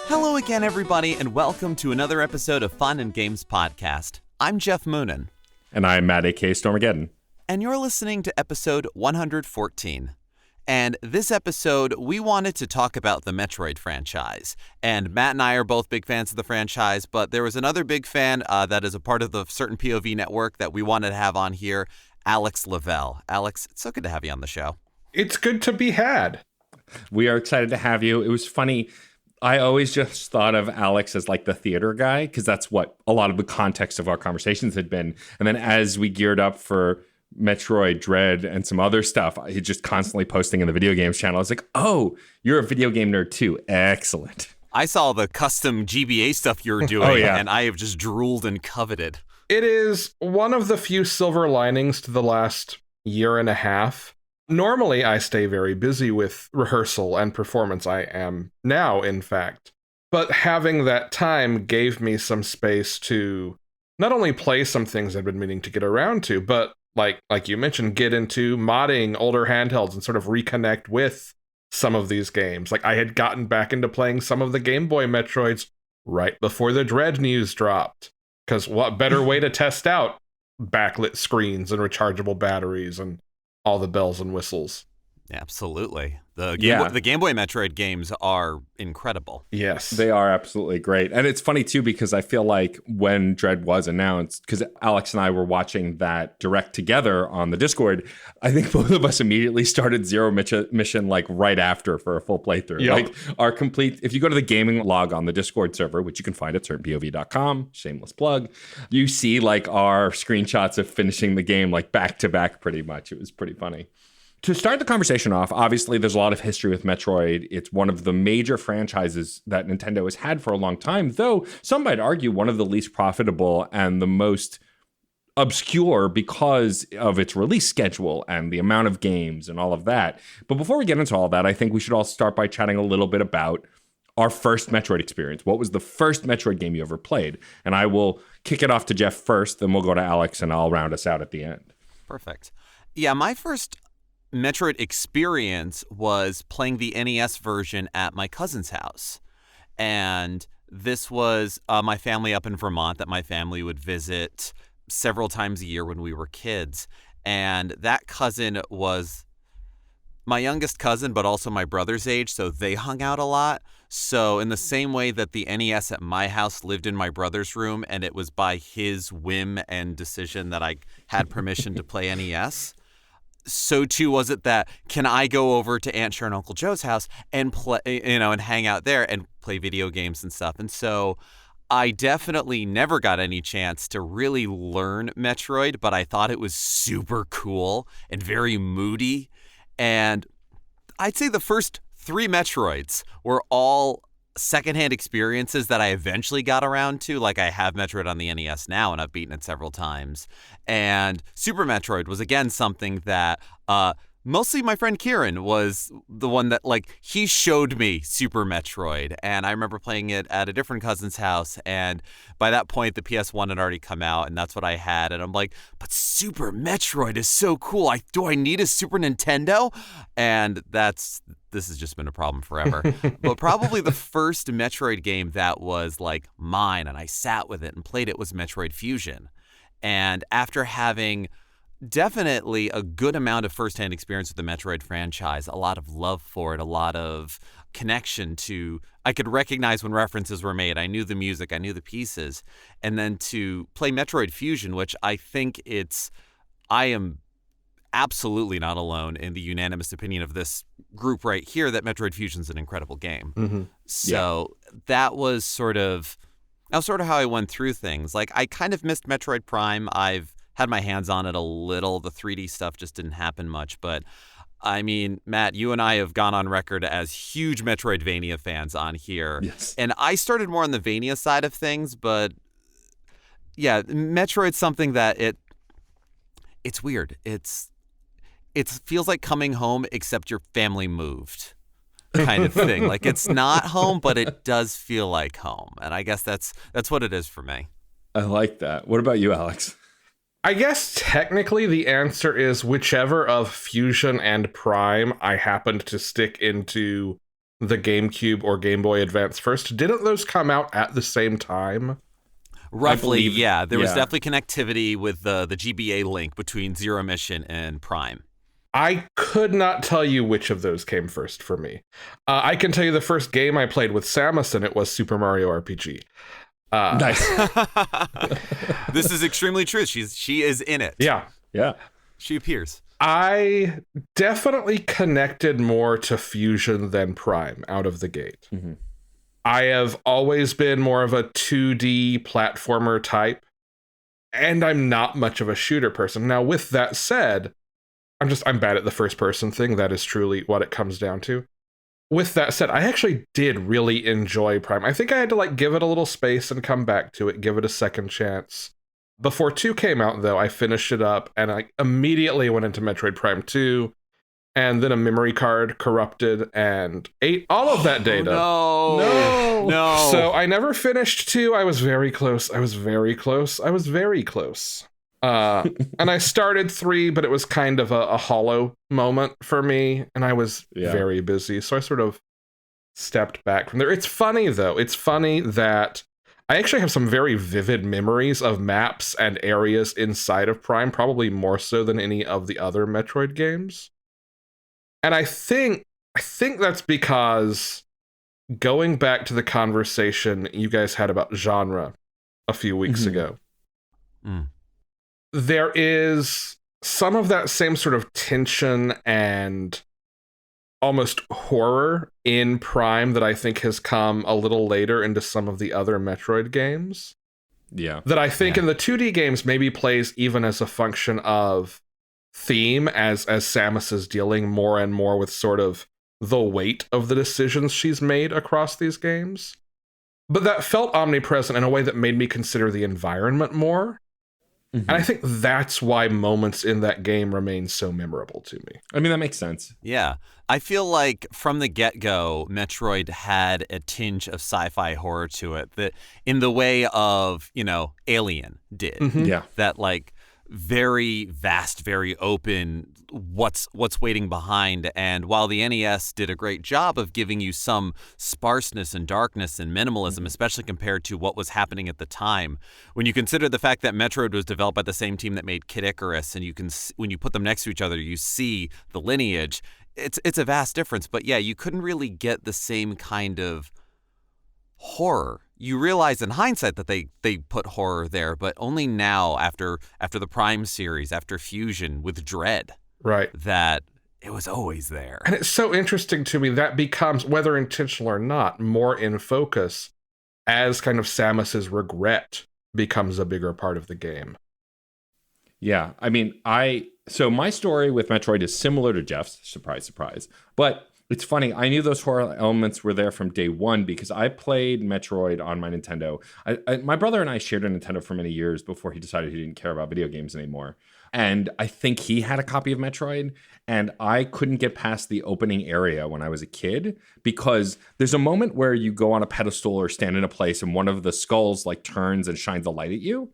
Hello again, everybody, and welcome to another episode of Fun and Games Podcast. I'm Geoff Moonen. And I'm Matt, a.k.a. Stormageddon. And you're listening to episode 114. And this episode, we wanted to talk about the Metroid franchise. And Matt and I are both big fans of the franchise, but there was another big fan that is a part of the certain POV network that we wanted to have on here, Alex LaVelle. Alex, it's so good to have you on the show. It's good to be had. We are excited to have you. It was funny. I always just thought of Alex as like the theater guy, because that's what a lot of the context of our conversations had been. And then as we geared up for Metroid Dread and some other stuff, he's just constantly posting in the video games channel. I was like, oh, you're a video game nerd too. Excellent. I saw the custom GBA stuff you're doing, and I have just drooled and coveted. It is one of the few silver linings to the last year and a half. Normally, I stay very busy with rehearsal and performance. I am now, in fact. But having that time gave me some space to not only play some things I've been meaning to get around to, but like you mentioned, get into modding older handhelds and sort of reconnect with some of these games. Like I had gotten back into playing some of the Game Boy Metroids right before the Dread news dropped. Because what better way to test out backlit screens and rechargeable batteries and all the bells and whistles. Absolutely. The Game Boy Metroid games are incredible. Yes. They are absolutely great. And it's funny, too, because I feel like when Dread was announced, because Alex and I were watching that direct together on the Discord, I think both of us immediately started Zero Mission like right after for a full playthrough. Yep. Like our complete, if you go to the gaming log on the Discord server, which you can find at CPoV.com, shameless plug, you see like our screenshots of finishing the game like back to back pretty much. It was pretty funny. To start the conversation off, obviously there's a lot of history with Metroid. It's one of the major franchises that Nintendo has had for a long time, though some might argue one of the least profitable and the most obscure because of its release schedule and the amount of games and all of that. But before we get into all that, I think we should all start by chatting a little bit about our first Metroid experience. What was the first Metroid game you ever played? And I will kick it off to Geoff first, then we'll go to Alex and I'll round us out at the end. Perfect. Yeah, my first Metroid experience was playing the NES version at my cousin's house. And this was my family up in Vermont that my family would visit several times a year when we were kids. And that cousin was my youngest cousin, but also my brother's age, so they hung out a lot. So in the same way that the NES at my house lived in my brother's room, and it was by his whim and decision that I had permission to play NES, so too was it that can I go over to Aunt Sharon and Uncle Joe's house and play, and hang out there and play video games and stuff. And so I definitely never got any chance to really learn Metroid, but I thought it was super cool and very moody. And I'd say the first 3 Metroids were all secondhand experiences that I eventually got around to. Like I have Metroid on the NES now and I've beaten it several times. And Super Metroid was again something that mostly my friend Kieran was the one that he showed me Super Metroid. And I remember playing it at a different cousin's house. And by that point, the PS1 had already come out and that's what I had. And I'm like, but Super Metroid is so cool. Do I need a Super Nintendo? And this has just been a problem forever. But probably the first Metroid game that was mine and I sat with it and played it was Metroid Fusion. And after having definitely a good amount of firsthand experience with the Metroid franchise, a lot of love for it, a lot of connection to, I could recognize when references were made. I knew the music, I knew the pieces. And then to play Metroid Fusion, which I think I am absolutely not alone in the unanimous opinion of this group right here that Metroid Fusion's an incredible game. Mm-hmm. So that was sort of how I went through things. I kind of missed Metroid Prime. I've had my hands on it a little. The 3D stuff just didn't happen much. But I mean, Matt, you and I have gone on record as huge Metroidvania fans on here. Yes. And I started more on the Vania side of things, but yeah, Metroid's something that it's weird. It feels like coming home except your family moved kind of thing. It's not home, but it does feel like home. And I guess that's what it is for me. I like that. What about you, Alex? I guess technically the answer is whichever of Fusion and Prime I happened to stick into the GameCube or Game Boy Advance first. Didn't those come out at the same time? Roughly, believe- yeah. There was yeah. definitely connectivity with the GBA link between Zero Mission and Prime. I could not tell you which of those came first for me. I can tell you the first game I played with Samus, and it was Super Mario RPG. Nice. This is extremely true. She is in it. Yeah. Yeah. She appears. I definitely connected more to Fusion than Prime out of the gate. Mhm. I have always been more of a 2D platformer type, and I'm not much of a shooter person. Now, with that said, I'm bad at the first person thing. That is truly what it comes down to. With that said, I actually did really enjoy Prime. I think I had to give it a little space and come back to it, give it a second chance. Before 2 came out, though, I finished it up and I immediately went into Metroid Prime 2, and then a memory card corrupted and ate all of that data. No. So I never finished 2. I was very close. And I started 3, but it was kind of a hollow moment for me, and I was very busy. So I sort of stepped back from there. It's funny, though. It's funny that I actually have some very vivid memories of maps and areas inside of Prime, probably more so than any of the other Metroid games. And I think that's because going back to the conversation you guys had about genre a few weeks ago, there is some of that same sort of tension and almost horror in Prime that I think has come a little later into some of the other Metroid games. Yeah. That I think in the 2D games maybe plays even as a function of theme as Samus is dealing more and more with sort of the weight of the decisions she's made across these games. But that felt omnipresent in a way that made me consider the environment more. And I think that's why moments in that game remain so memorable to me. I mean, that makes sense. Yeah. I feel like from the get-go, Metroid had a tinge of sci-fi horror to it that in the way of, Alien did. Yeah. That very vast, very open, what's waiting behind. And while the NES did a great job of giving you some sparseness and darkness and minimalism, especially compared to what was happening at the time, when you consider the fact that Metroid was developed by the same team that made Kid Icarus, and when you put them next to each other, you see the lineage. It's a vast difference. But yeah, you couldn't really get the same kind of horror. You realize in hindsight that they put horror there, but only now after the Prime series, after Fusion with Dread. Right. That it was always there. And it's so interesting to me that becomes, whether intentional or not, more in focus as kind of Samus's regret becomes a bigger part of the game. Yeah. I mean, so my story with Metroid is similar to Geoff's, surprise, surprise. But it's funny, I knew those horror elements were there from day one because I played Metroid on my Nintendo. My brother and I shared a Nintendo for many years before he decided he didn't care about video games anymore. And I think he had a copy of Metroid, and I couldn't get past the opening area when I was a kid because there's a moment where you go on a pedestal or stand in a place and one of the skulls turns and shines a light at you.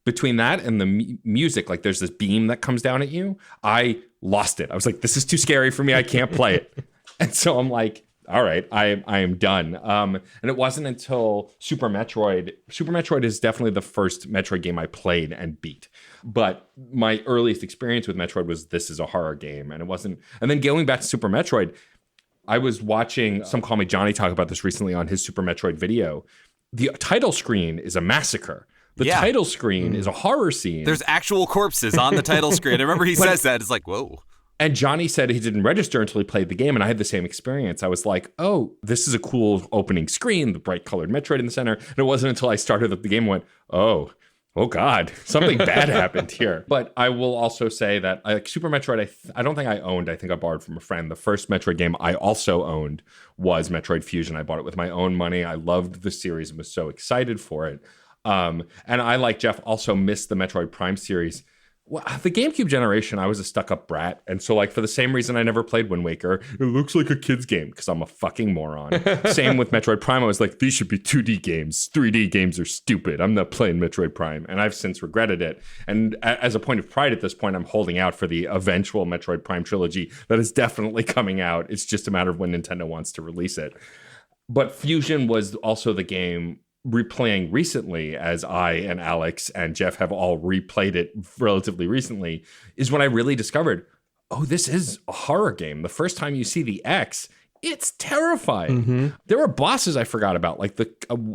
Between that and the music, there's this beam that comes down at you, I lost it. I was like, this is too scary for me. I can't play it. And so I'm like, all right, I am done. And it wasn't until Super Metroid. Super Metroid is definitely the first Metroid game I played and beat. But my earliest experience with Metroid was this is a horror game. And it wasn't. And then going back to Super Metroid, I was watching Some Call Me Johnny talk about this recently on his Super Metroid video. The title screen is a massacre. The title screen is a horror scene. There's actual corpses on the title screen. I remember he says that. It's like, whoa. And Johnny said he didn't register until he played the game, and I had the same experience. I was like, oh, this is a cool opening screen, the bright colored Metroid in the center. And it wasn't until I started up the game and went, oh God, something bad happened here. But I will also say that Super Metroid, I don't think I owned. I think I borrowed from a friend. The first Metroid game I also owned was Metroid Fusion. I bought it with my own money. I loved the series and was so excited for it. And I, like Geoff, also missed the Metroid Prime series Well, the GameCube generation, I was a stuck-up brat. And so, like, for the same reason I never played Wind Waker, it looks like a kid's game because I'm a fucking moron. Same with Metroid Prime. I was like, these should be 2D games. 3D games are stupid. I'm not playing Metroid Prime. And I've since regretted it. And as a point of pride at this point, I'm holding out for the eventual Metroid Prime trilogy that is definitely coming out. It's just a matter of when Nintendo wants to release it. But Fusion was also the game replaying recently, as I and Alex and Geoff have all replayed it relatively recently, is when I really discovered, oh, this is a horror game. The first time you see the X, it's terrifying. Mm-hmm. There were bosses I forgot about, like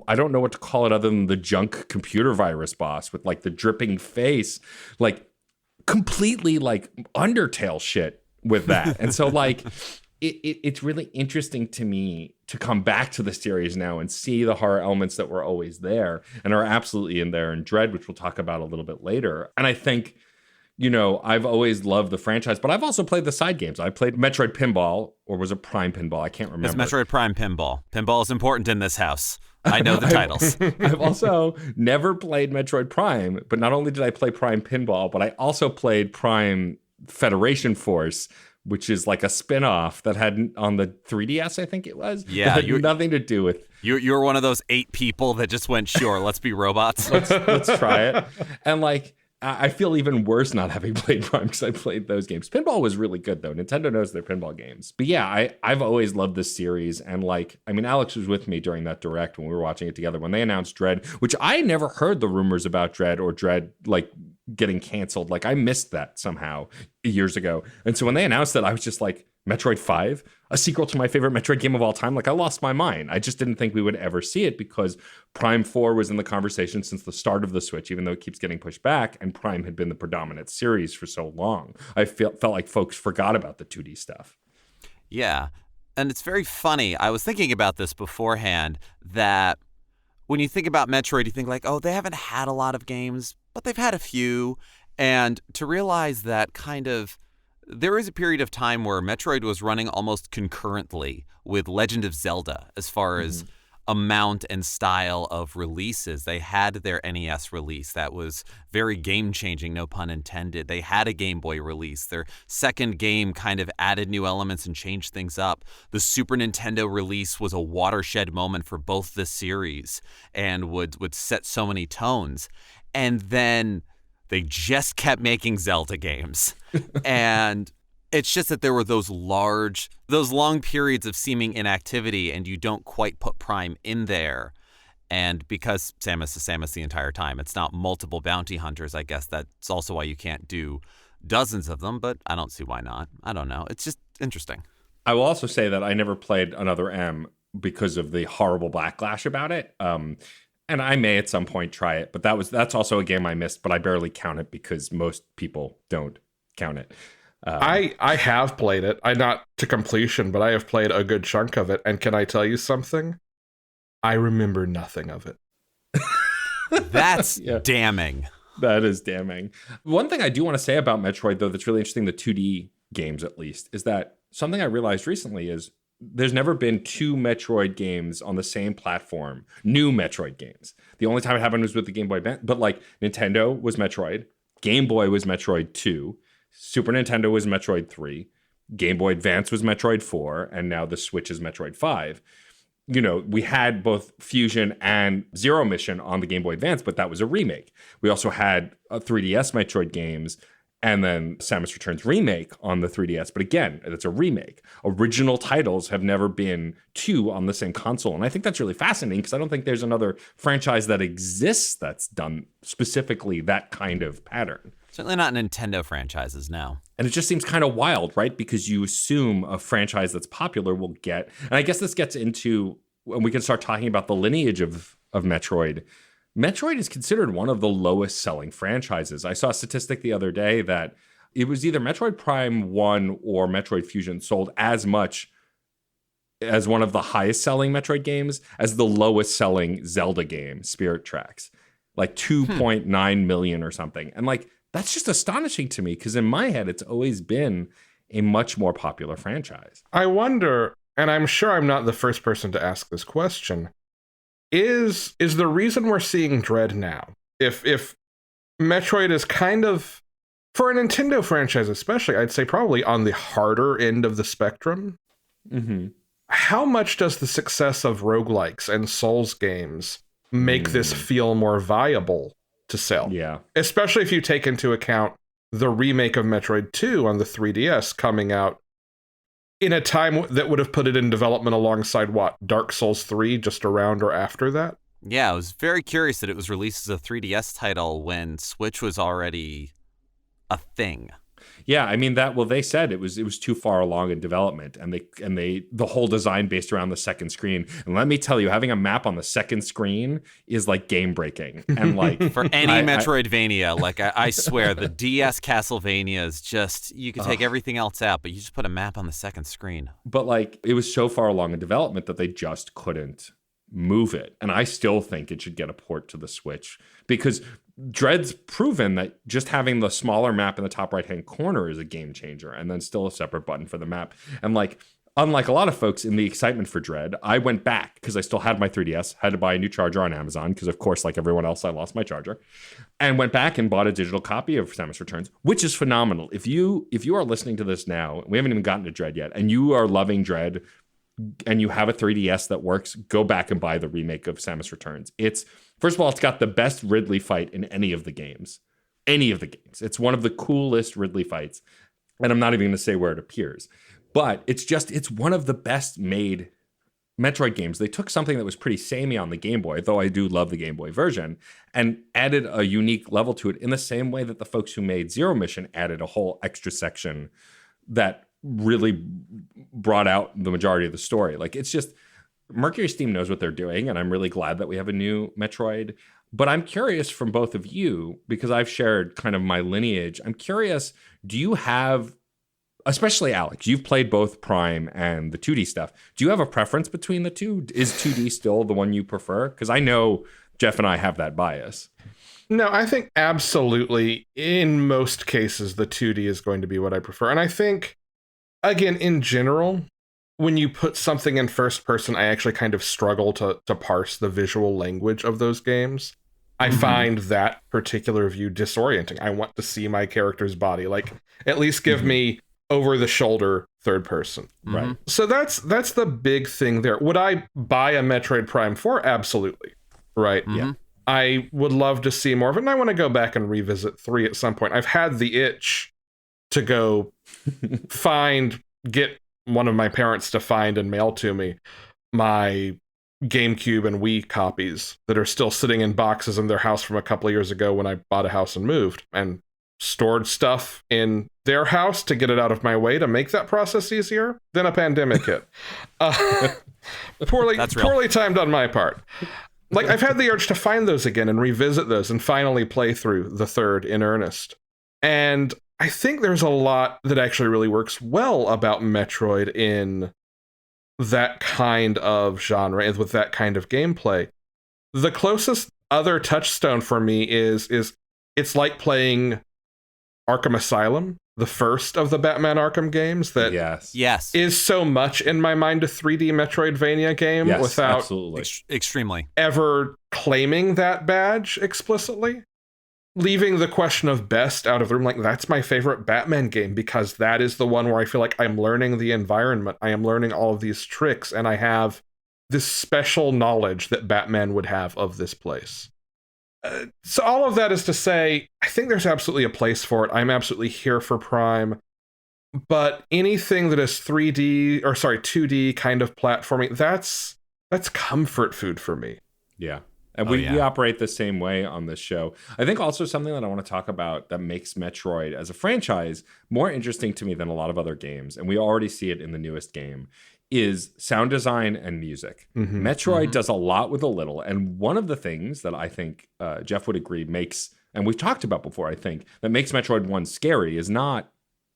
I don't know what to call it other than the junk computer virus boss with like the dripping face, like completely like Undertale shit with that. And so like, it's really interesting to me to come back to the series now and see the horror elements that were always there and are absolutely in there in Dread, which we'll talk about a little bit later. And I think, you know, I've always loved the franchise, but I've also played the side games. I played Metroid Pinball, or was it Prime Pinball? I can't remember. It's Metroid Prime Pinball. Pinball is important in this house. I know the titles. I've also never played Metroid Prime, but not only did I play Prime Pinball, but I also played Prime Federation Force, which is like a spin-off that had on the 3DS, I think it was. Yeah. That had nothing to do with... You're one of those 8 people that just went, sure, let's be robots. let's try it. And like, I feel even worse not having played Prime because I played those games. Pinball was really good, though. Nintendo knows their pinball games. But yeah, I've always loved this series. And like, I mean, Alex was with me during that Direct when we were watching it together. When they announced Dread, which I never heard the rumors about Dread or Dread, like, getting canceled. Like, I missed that somehow years ago. And so when they announced that, I was just like, Metroid 5, a sequel to my favorite Metroid game of all time. Like, I lost my mind. I just didn't think we would ever see it because Prime 4 was in the conversation since the start of the Switch, even though it keeps getting pushed back, and Prime had been the predominant series for so long. I felt like folks forgot about the 2D stuff. Yeah. And it's very funny. I was thinking about this beforehand, that when you think about Metroid, you think like, oh, they haven't had a lot of games, but they've had a few. And to realize that kind of there is a period of time where Metroid was running almost concurrently with Legend of Zelda as far as amount and style of releases. They had their NES release that was very game-changing, no pun intended. They had a Game Boy release. Their second game kind of added new elements and changed things up. The Super Nintendo release was a watershed moment for both the series and would set so many tones. And then they just kept making Zelda games. And it's just that there were those long periods of seeming inactivity, and you don't quite put Prime in there. And because Samus is Samus the entire time, it's not multiple bounty hunters, I guess that's also why you can't do dozens of them, but I don't see why not. I don't know. It's just interesting. I will also say that I never played another M because of the horrible backlash about it. And I may at some point try it, but that's also a game I missed, but I barely count it because most people don't count it. I have played it. I not to completion, but I have played a good chunk of it. And can I tell you something? I remember nothing of it. That's damning. That is damning. One thing I do want to say about Metroid, though, that's really interesting, the 2D games at least, is that something I realized recently is there's never been 2 Metroid games on the same platform, new Metroid games. The only time it happened was with the Game Boy Advance. But like Nintendo was Metroid, Game Boy was Metroid 2, Super Nintendo was Metroid 3, Game Boy Advance was Metroid 4, and now the Switch is Metroid 5. You know, we had both Fusion and Zero Mission on the Game Boy Advance, but that was a remake. We also had 3DS Metroid games, and then Samus Returns remake on the 3DS. But again, it's a remake. Original titles have never been 2 on the same console. And I think that's really fascinating because I don't think there's another franchise that exists that's done specifically that kind of pattern. Certainly not Nintendo franchises now. And it just seems kind of wild, right? Because you assume a franchise that's popular will get... And I guess this gets into... when we can start talking about the lineage of Metroid. Metroid is considered one of the lowest selling franchises. I saw a statistic the other day that it was either Metroid Prime 1 or Metroid Fusion sold as much as one of the highest selling Metroid games as the lowest selling Zelda game, Spirit Tracks. Like 2.9 million or something. And like, that's just astonishing to me because in my head, it's always been a much more popular franchise. I wonder, and I'm sure I'm not the first person to ask this question, is the reason we're seeing Dread now, if Metroid is kind of For a Nintendo franchise especially, I'd say probably on the harder end of the spectrum. Mm-hmm. How much does the success of roguelikes and Souls games make this feel more viable to sell? Yeah. Especially if you take into account the remake of Metroid 2 on the 3DS coming out in a time that would have put it in development alongside what? Dark Souls 3 just around or after that? Yeah, I was very curious that it was released as a 3DS title when Switch was already a thing. Yeah, I mean they said it was too far along in development, and the whole design based around the second screen. And let me tell you, having a map on the second screen is like game breaking. And like for any Metroidvania, like I swear the DS Castlevania is just, you can take everything else out, but you just put a map on the second screen. But like it was so far along in development that they just couldn't move it. And I still think it should get a port to the Switch, because Dread's proven that just having the smaller map in the top right-hand corner is a game changer, and then still a separate button for the map. And like, unlike a lot of folks in the excitement for Dread, I went back because I still had my 3DS, had to buy a new charger on Amazon because, of course, like everyone else, I lost my charger, and went back and bought a digital copy of Samus Returns, which is phenomenal. If you are listening to this now, we haven't even gotten to Dread yet, and you are loving Dread, and you have a 3DS that works, go back and buy the remake of Samus Returns. First of all, it's got the best Ridley fight in any of the games. It's one of the coolest Ridley fights. And I'm not even going to say where it appears. But it's one of the best made Metroid games. They took something that was pretty samey on the Game Boy, though I do love the Game Boy version, and added a unique level to it in the same way that the folks who made Zero Mission added a whole extra section that really brought out the majority of the story. Like, it's just, Mercury Steam knows what they're doing, and I'm really glad that we have a new Metroid. But I'm curious from both of you, because I've shared kind of my lineage, I'm curious, do you have, especially Alex, you've played both Prime and the 2D stuff. Do you have a preference between the two? Is 2D still the one you prefer? Because I know Geoff and I have that bias. No, I think absolutely, in most cases, the 2D is going to be what I prefer. And I think, again, in general, when you put something in first person, I actually kind of struggle to parse the visual language of those games. I find that particular view disorienting. I want to see my character's body. Like, at least give me over the shoulder third person. Right. So that's the big thing there. Would I buy a Metroid Prime 4? Absolutely. Right. Yeah. I would love to see more of it, and I want to go back and revisit 3 at some point. I've had the itch to go get one of my parents to find and mail to me my GameCube and Wii copies that are still sitting in boxes in their house from a couple of years ago when I bought a house and moved, and stored stuff in their house to get it out of my way to make that process easier. Then a pandemic hit. Poorly timed on my part. Like, I've had the urge to find those again and revisit those and finally play through the third in earnest. And I think there's a lot that actually really works well about Metroid in that kind of genre, with that kind of gameplay. The closest other touchstone for me is it's like playing Arkham Asylum, the first of the Batman Arkham games, that yes is so much in my mind a 3D Metroidvania game without absolutely. Extremely ever claiming that badge explicitly. Leaving the question of best out of the room, like, that's my favorite Batman game because that is the one where I feel like I'm learning the environment, I am learning all of these tricks, and I have this special knowledge that Batman would have of this place. So all of that is to say, I think there's absolutely a place for it. I'm absolutely here for Prime. But anything that is 2D kind of platforming, that's comfort food for me. Yeah. And we operate the same way on this show. I think also something that I want to talk about that makes Metroid as a franchise more interesting to me than a lot of other games, and we already see it in the newest game, is sound design and music. Metroid does a lot with a little, and one of the things that I think Geoff would agree makes, and we've talked about before, I think, that makes Metroid 1 scary is not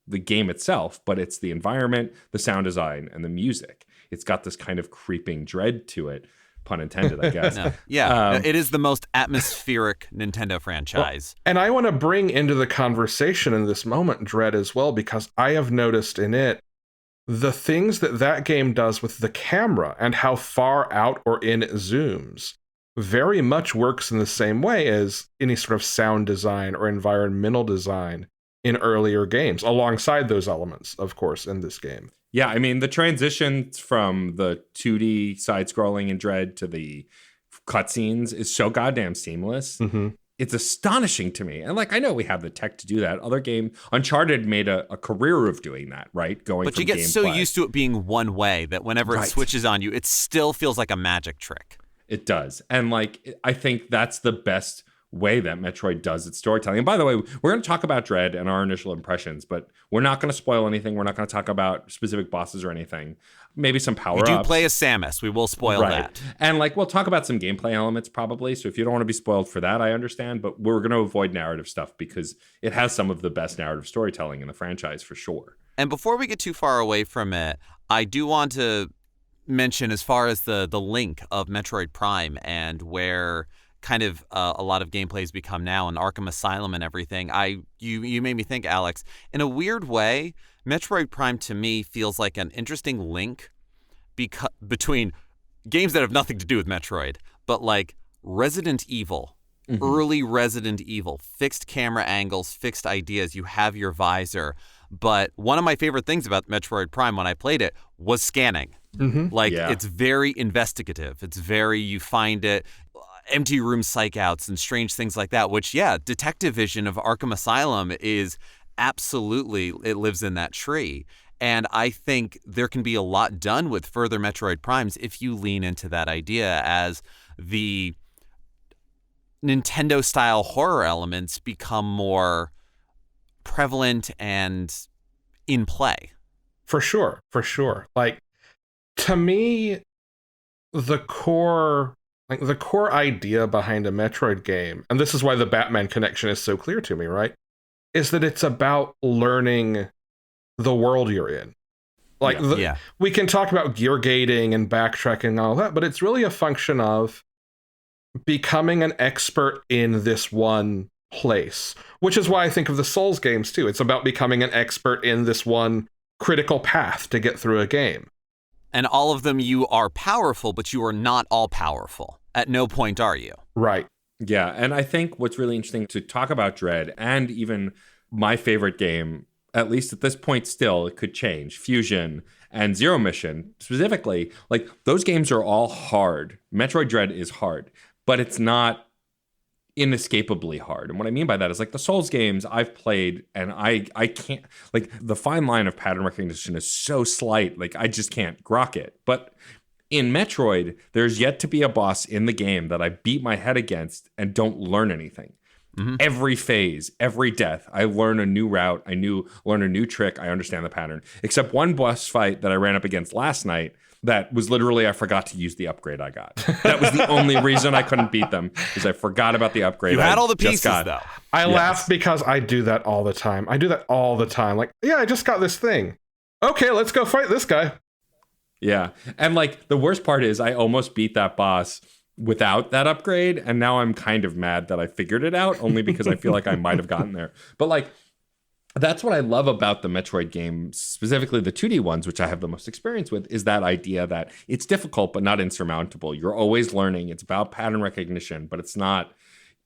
the game itself, but it's the environment, the sound design, and the music. It's got this kind of creeping dread to it. Pun intended, I guess. It is the most atmospheric Nintendo franchise. And I want to bring into the conversation in this moment Dread as well, because I have noticed in it the things that game does with the camera and how far out or in it zooms very much works in the same way as any sort of sound design or environmental design in earlier games, alongside those elements, of course, in this game. Yeah, I mean, the transition from the 2D side-scrolling in Dread to the cutscenes is so goddamn seamless. Mm-hmm. It's astonishing to me. And like, I know we have the tech to do that. Other game, Uncharted made a career of doing that, right? But you get so used to it being one way that whenever it switches on you, it still feels like a magic trick. It does. And like, I think that's the best way that Metroid does its storytelling. And by the way, we're going to talk about Dread and our initial impressions, but we're not going to spoil anything. We're not going to talk about specific bosses or anything. Maybe some power-ups. You do play as Samus. We will spoil that. And like, we'll talk about some gameplay elements probably. So if you don't want to be spoiled for that, I understand. But we're going to avoid narrative stuff because it has some of the best narrative storytelling in the franchise for sure. And before we get too far away from it, I do want to mention as far as the link of Metroid Prime and where kind of a lot of gameplays become now and Arkham Asylum and everything. You made me think, Alex, in a weird way, Metroid Prime to me feels like an interesting link between games that have nothing to do with Metroid, but like Resident Evil, early Resident Evil, fixed camera angles, fixed ideas. You have your visor. But one of my favorite things about Metroid Prime when I played it was scanning. It's very investigative. It's very, you find it, empty room psych outs and strange things like that, which, Detective Vision of Arkham Asylum is absolutely, it lives in that tree. And I think there can be a lot done with further Metroid Primes if you lean into that idea as the Nintendo-style horror elements become more prevalent and in play. For sure. Like, to me, the core idea behind a Metroid game, and this is why the Batman connection is so clear to me, right? Is that it's about learning the world you're in. Like, we can talk about gear gating and backtracking and all that, but it's really a function of becoming an expert in this one place, which is why I think of the Souls games too. It's about becoming an expert in this one critical path to get through a game. And all of them, you are powerful, but you are not all powerful. At no point are you. Right. Yeah, and I think what's really interesting to talk about Dread, and even my favorite game, at least at this point still, it could change, Fusion and Zero Mission, specifically, like, those games are all hard. Metroid Dread is hard, but it's not inescapably hard. And what I mean by that is, like, the Souls games I've played, and I can't, like, the fine line of pattern recognition is so slight, like, I just can't grok it. But in Metroid, there's yet to be a boss in the game that I beat my head against and don't learn anything. Every phase, every death, I learn a new route, learn a new trick, I understand the pattern. Except one boss fight that I ran up against last night, that was literally, I forgot to use the upgrade I got. That was the only reason I couldn't beat them, because I forgot about the upgrade. You had all the pieces, though. I laugh because I do that all the time. Like, I just got this thing. Okay, let's go fight this guy. Yeah. And like, the worst part is I almost beat that boss without that upgrade, and now I'm kind of mad that I figured it out, only because I feel like I might have gotten there. But like, that's what I love about the Metroid games, specifically the 2D ones, which I have the most experience with, is that idea that it's difficult but not insurmountable. You're always learning. It's about pattern recognition, but it's not,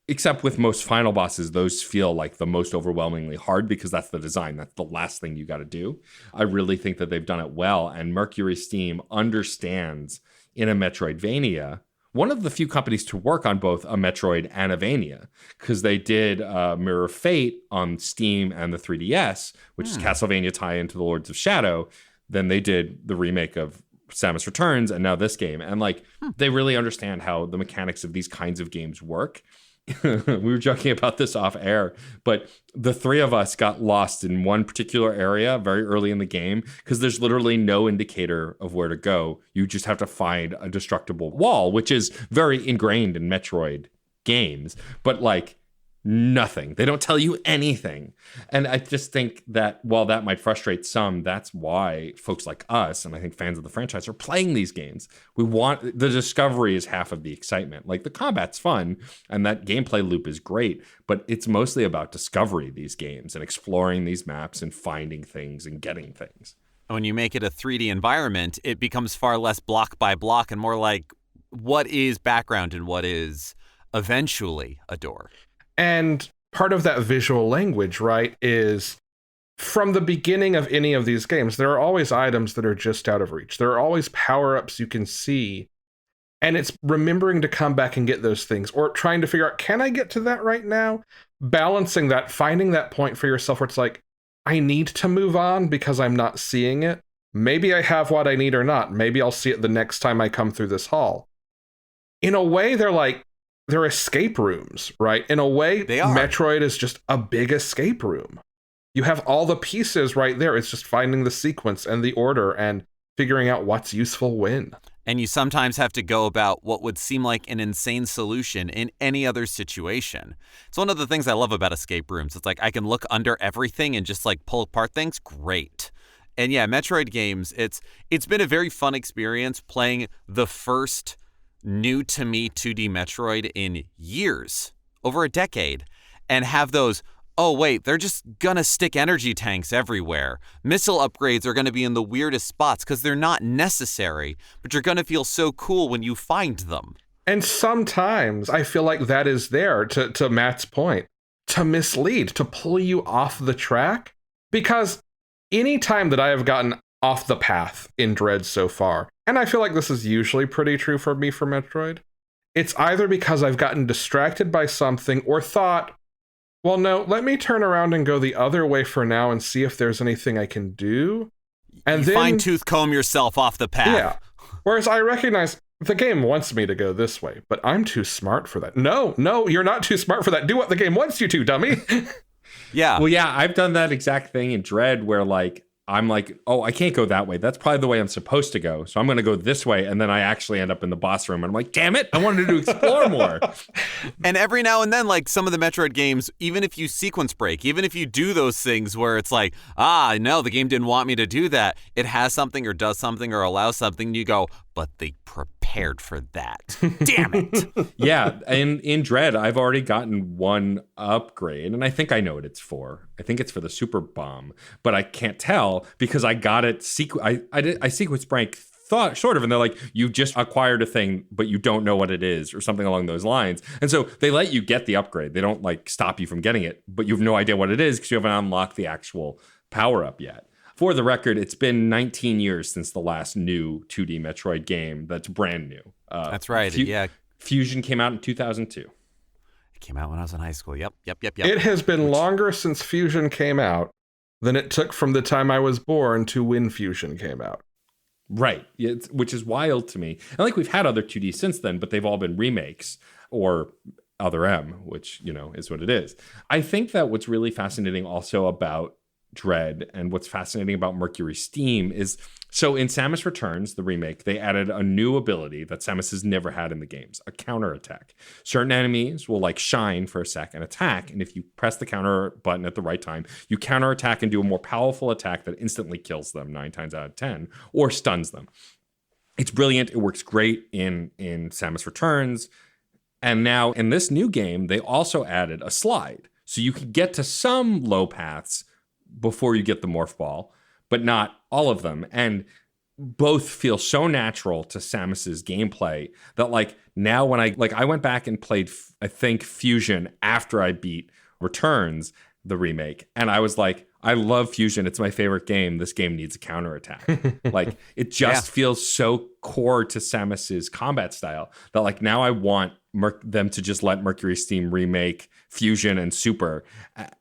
except with most final bosses, those feel like the most overwhelmingly hard because that's the design. That's the last thing you got to do. I really think that they've done it well, and Mercury Steam understands in a Metroidvania, one of the few companies to work on both a Metroid and a Vania, because they did Mirror of Fate on Steam and the 3DS, which is Castlevania tie-in to the Lords of Shadow. Then they did the remake of Samus Returns, and now this game. And like, they really understand how the mechanics of these kinds of games work. We were joking about this off air, but the three of us got lost in one particular area very early in the game because there's literally no indicator of where to go. You just have to find a destructible wall, which is very ingrained in Metroid games, but like, nothing. They don't tell you anything. And I just think that while that might frustrate some, that's why folks like us, and I think fans of the franchise, are playing these games. We want, the discovery is half of the excitement. Like, the combat's fun and that gameplay loop is great, but it's mostly about discovery, these games, and exploring these maps and finding things and getting things. When you make it a 3D environment, it becomes far less block by block and more like what is background and what is eventually a door. And part of that visual language, right, is from the beginning of any of these games, there are always items that are just out of reach. There are always power-ups you can see. And it's remembering to come back and get those things, or trying to figure out, can I get to that right now? Balancing that, finding that point for yourself where it's like, I need to move on because I'm not seeing it. Maybe I have what I need or not. Maybe I'll see it the next time I come through this hall. In a way, they're escape rooms, right? In a way, They are. Metroid is just a big escape room. You have all the pieces right there. It's just finding the sequence and the order and figuring out what's useful when. And you sometimes have to go about what would seem like an insane solution in any other situation. It's one of the things I love about escape rooms. It's like I can look under everything and just like pull apart things. Great. And yeah, Metroid games, it's been a very fun experience playing the first new to me 2D Metroid in years, over a decade, and have those, oh wait, they're just gonna stick energy tanks everywhere. Missile upgrades are gonna be in the weirdest spots because they're not necessary, but you're gonna feel so cool when you find them. And sometimes I feel like that is there, to Matt's point, to mislead, to pull you off the track. Because any time that I have gotten off the path in Dread so far, and I feel like this is usually pretty true for me for Metroid, it's either because I've gotten distracted by something or thought, well, no, let me turn around and go the other way for now and see if there's anything I can do. And you then fine-tooth comb yourself off the path. Yeah. Whereas I recognize the game wants me to go this way, but I'm too smart for that. No, you're not too smart for that. Do what the game wants you to, dummy. Yeah. Well, yeah, I've done that exact thing in Dread where like I'm like, oh, I can't go that way. That's probably the way I'm supposed to go. So I'm going to go this way. And then I actually end up in the boss room. And I'm like, damn it, I wanted to explore more. And every now and then, like some of the Metroid games, even if you sequence break, even if you do those things where it's like, no, the game didn't want me to do that. It has something or does something or allows something. You go, but they prepared for that. Damn it. Yeah. And in Dread, I've already gotten one upgrade. And I think I know what it's for. I think it's for the super bomb. But I can't tell because I got it. I sequence break thought sort of, and they're like, you just acquired a thing, but you don't know what it is, or something along those lines. And so they let you get the upgrade. They don't like stop you from getting it, but you have no idea what it is because you haven't unlocked the actual power up yet. For the record, it's been 19 years since the last new 2D Metroid game that's brand new. That's right. Yeah. Fusion came out in 2002. It came out when I was in high school. Yep. It has been longer since Fusion came out than it took from the time I was born to when Fusion came out. Right, which is wild to me. And like we've had other 2D since then, but they've all been remakes or other M, which, you know, is what it is. I think that what's really fascinating also about Dread and what's fascinating about Mercury Steam is, so in Samus Returns, the remake, they added a new ability that Samus has never had in the games, a counterattack. Certain enemies will like shine for a sec and attack, and if you press the counter button at the right time, you counterattack and do a more powerful attack that instantly kills them 9 times out of 10 or stuns them. It's brilliant. It works great in Samus Returns. And now in this new game, they also added a slide. So you can get to some low paths before you get the morph ball, but not all of them. And both feel so natural to Samus's gameplay that like now when I went back and played, I think Fusion after I beat Returns, the remake. And I was like, I love Fusion. It's my favorite game. This game needs a counterattack. Like it just feels so core to Samus's combat style that like now I want them to just let Mercury Steam remake Fusion and Super.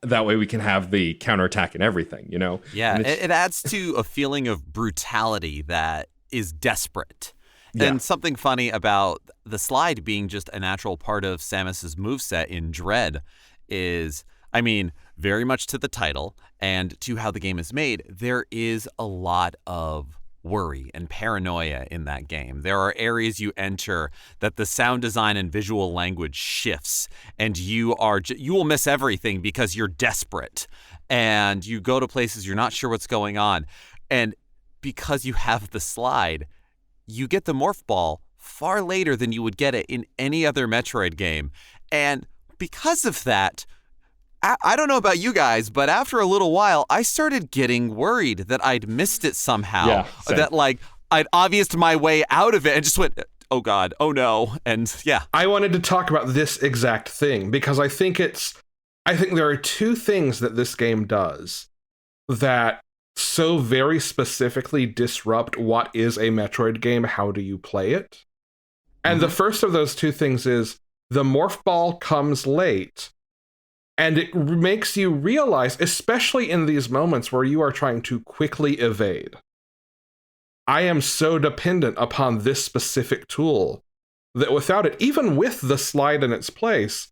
That way we can have the counterattack and everything, you know? Yeah, it adds to a feeling of brutality that is desperate. Yeah. And something funny about the slide being just a natural part of Samus's moveset in Dread is, I mean, very much to the title and to how the game is made, there is a lot of worry and paranoia in that game. There are areas you enter that the sound design and visual language shifts, and you will miss everything because you're desperate, and you go to places you're not sure what's going on, and because you have the slide, you get the morph ball far later than you would get it in any other Metroid game, and because of that, I don't know about you guys, but after a little while, I started getting worried that I'd missed it somehow. Yeah, that like I'd obviated my way out of it and just went, oh God, oh no. And yeah. I wanted to talk about this exact thing because I think it's I think there are two things that this game does that so very specifically disrupt what is a Metroid game. How do you play it? And the first of those two things is the morph ball comes late, and it makes you realize, especially in these moments where you are trying to quickly evade, I am so dependent upon this specific tool that without it, even with the slide in its place,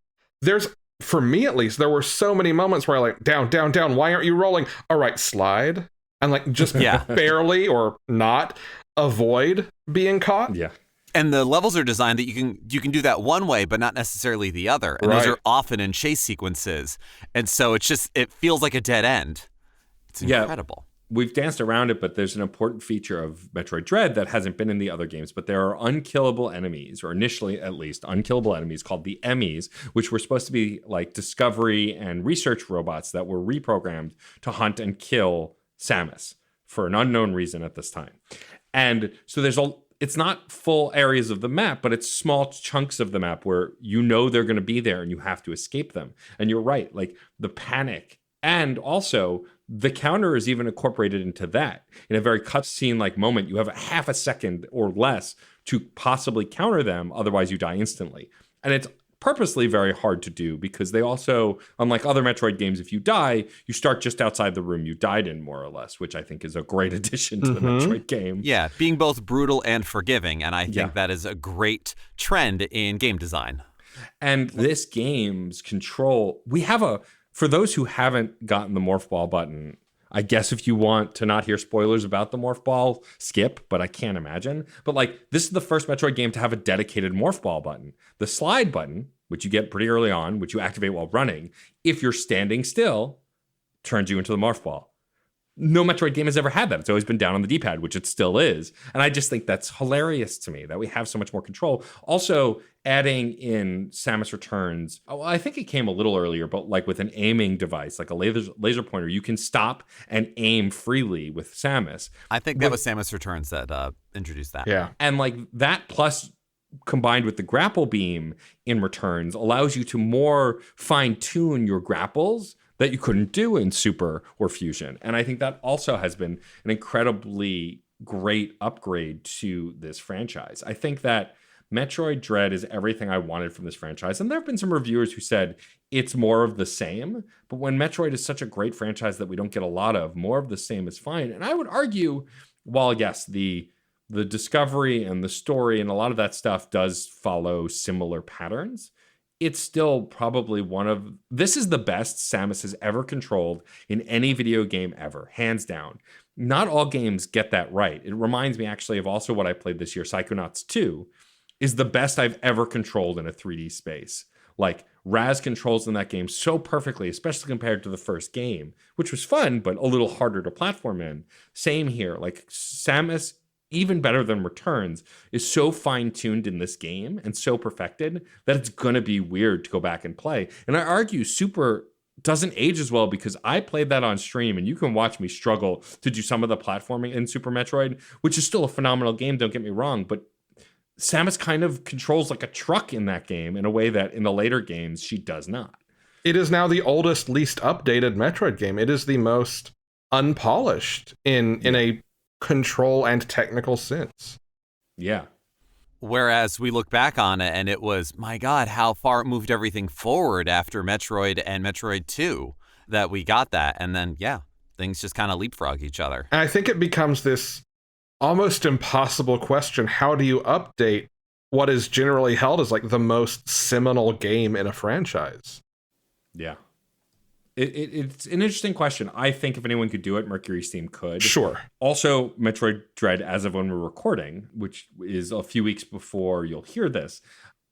for me at least, there were so many moments where I like, down, down, down, why aren't you rolling? All right, slide. And like just barely or not avoid being caught. Yeah. And the levels are designed that you can do that one way, but not necessarily the other. And those are often in chase sequences. And so it feels like a dead end. It's incredible. We've danced around it, but there's an important feature of Metroid Dread that hasn't been in the other games. But there are unkillable enemies, or initially at least, unkillable enemies called the Emmys, which were supposed to be like discovery and research robots that were reprogrammed to hunt and kill Samus for an unknown reason at this time. And so it's not full areas of the map, but it's small chunks of the map where you know they're going to be there and you have to escape them. And you're right, like the panic. And also, the counter is even incorporated into that. In a very cutscene-like moment, you have a half a second or less to possibly counter them, otherwise you die instantly. And it's purposely very hard to do because they also, unlike other Metroid games, if you die, you start just outside the room you died in, more or less, which I think is a great addition to the Metroid game. Yeah, being both brutal and forgiving, and I think that is a great trend in game design. And this game's control, for those who haven't gotten the morph ball button, I guess if you want to not hear spoilers about the morph ball, skip, but I can't imagine. But like, this is the first Metroid game to have a dedicated morph ball button. The slide button, which you get pretty early on, which you activate while running, if you're standing still, turns you into the morph ball. No Metroid game has ever had that. It's always been down on the D-pad, which it still is. And I just think that's hilarious to me that we have so much more control. Also, adding in Samus Returns, I think it came a little earlier, but like with an aiming device, like a laser pointer, you can stop and aim freely with Samus. I think that was Samus Returns that introduced that. Yeah. And like that plus combined with the grapple beam in Returns allows you to more fine-tune your grapples that you couldn't do in Super or Fusion. And I think that also has been an incredibly great upgrade to this franchise. I think that Metroid Dread is everything I wanted from this franchise. And there have been some reviewers who said it's more of the same. But when Metroid is such a great franchise that we don't get a lot of, more of the same is fine. And I would argue, while yes, the discovery and the story and a lot of that stuff does follow similar patterns, it's still probably this is the best Samus has ever controlled in any video game ever, hands down. Not all games get that right. It reminds me actually of also what I played this year, Psychonauts 2, is the best I've ever controlled in a 3D space. Like, Raz controls in that game so perfectly, especially compared to the first game, which was fun, but a little harder to platform in. Same here. Like, Samus, even better than Returns, is so fine-tuned in this game and so perfected that it's going to be weird to go back and play. And I argue Super doesn't age as well because I played that on stream and you can watch me struggle to do some of the platforming in Super Metroid, which is still a phenomenal game, don't get me wrong, but Samus kind of controls like a truck in that game in a way that in the later games she does not. It is now the oldest, least updated Metroid game. It is the most unpolished in a control and technical sense. Yeah. Whereas we look back on it and it was, my God, how far it moved everything forward after Metroid and Metroid 2 that we got that. And then, things just kind of leapfrog each other. And I think it becomes this almost impossible question. How do you update what is generally held as like the most seminal game in a franchise? Yeah. It's an interesting question. I think if anyone could do it, Mercury Steam could. Sure. Also, Metroid Dread, as of when we're recording, which is a few weeks before you'll hear this,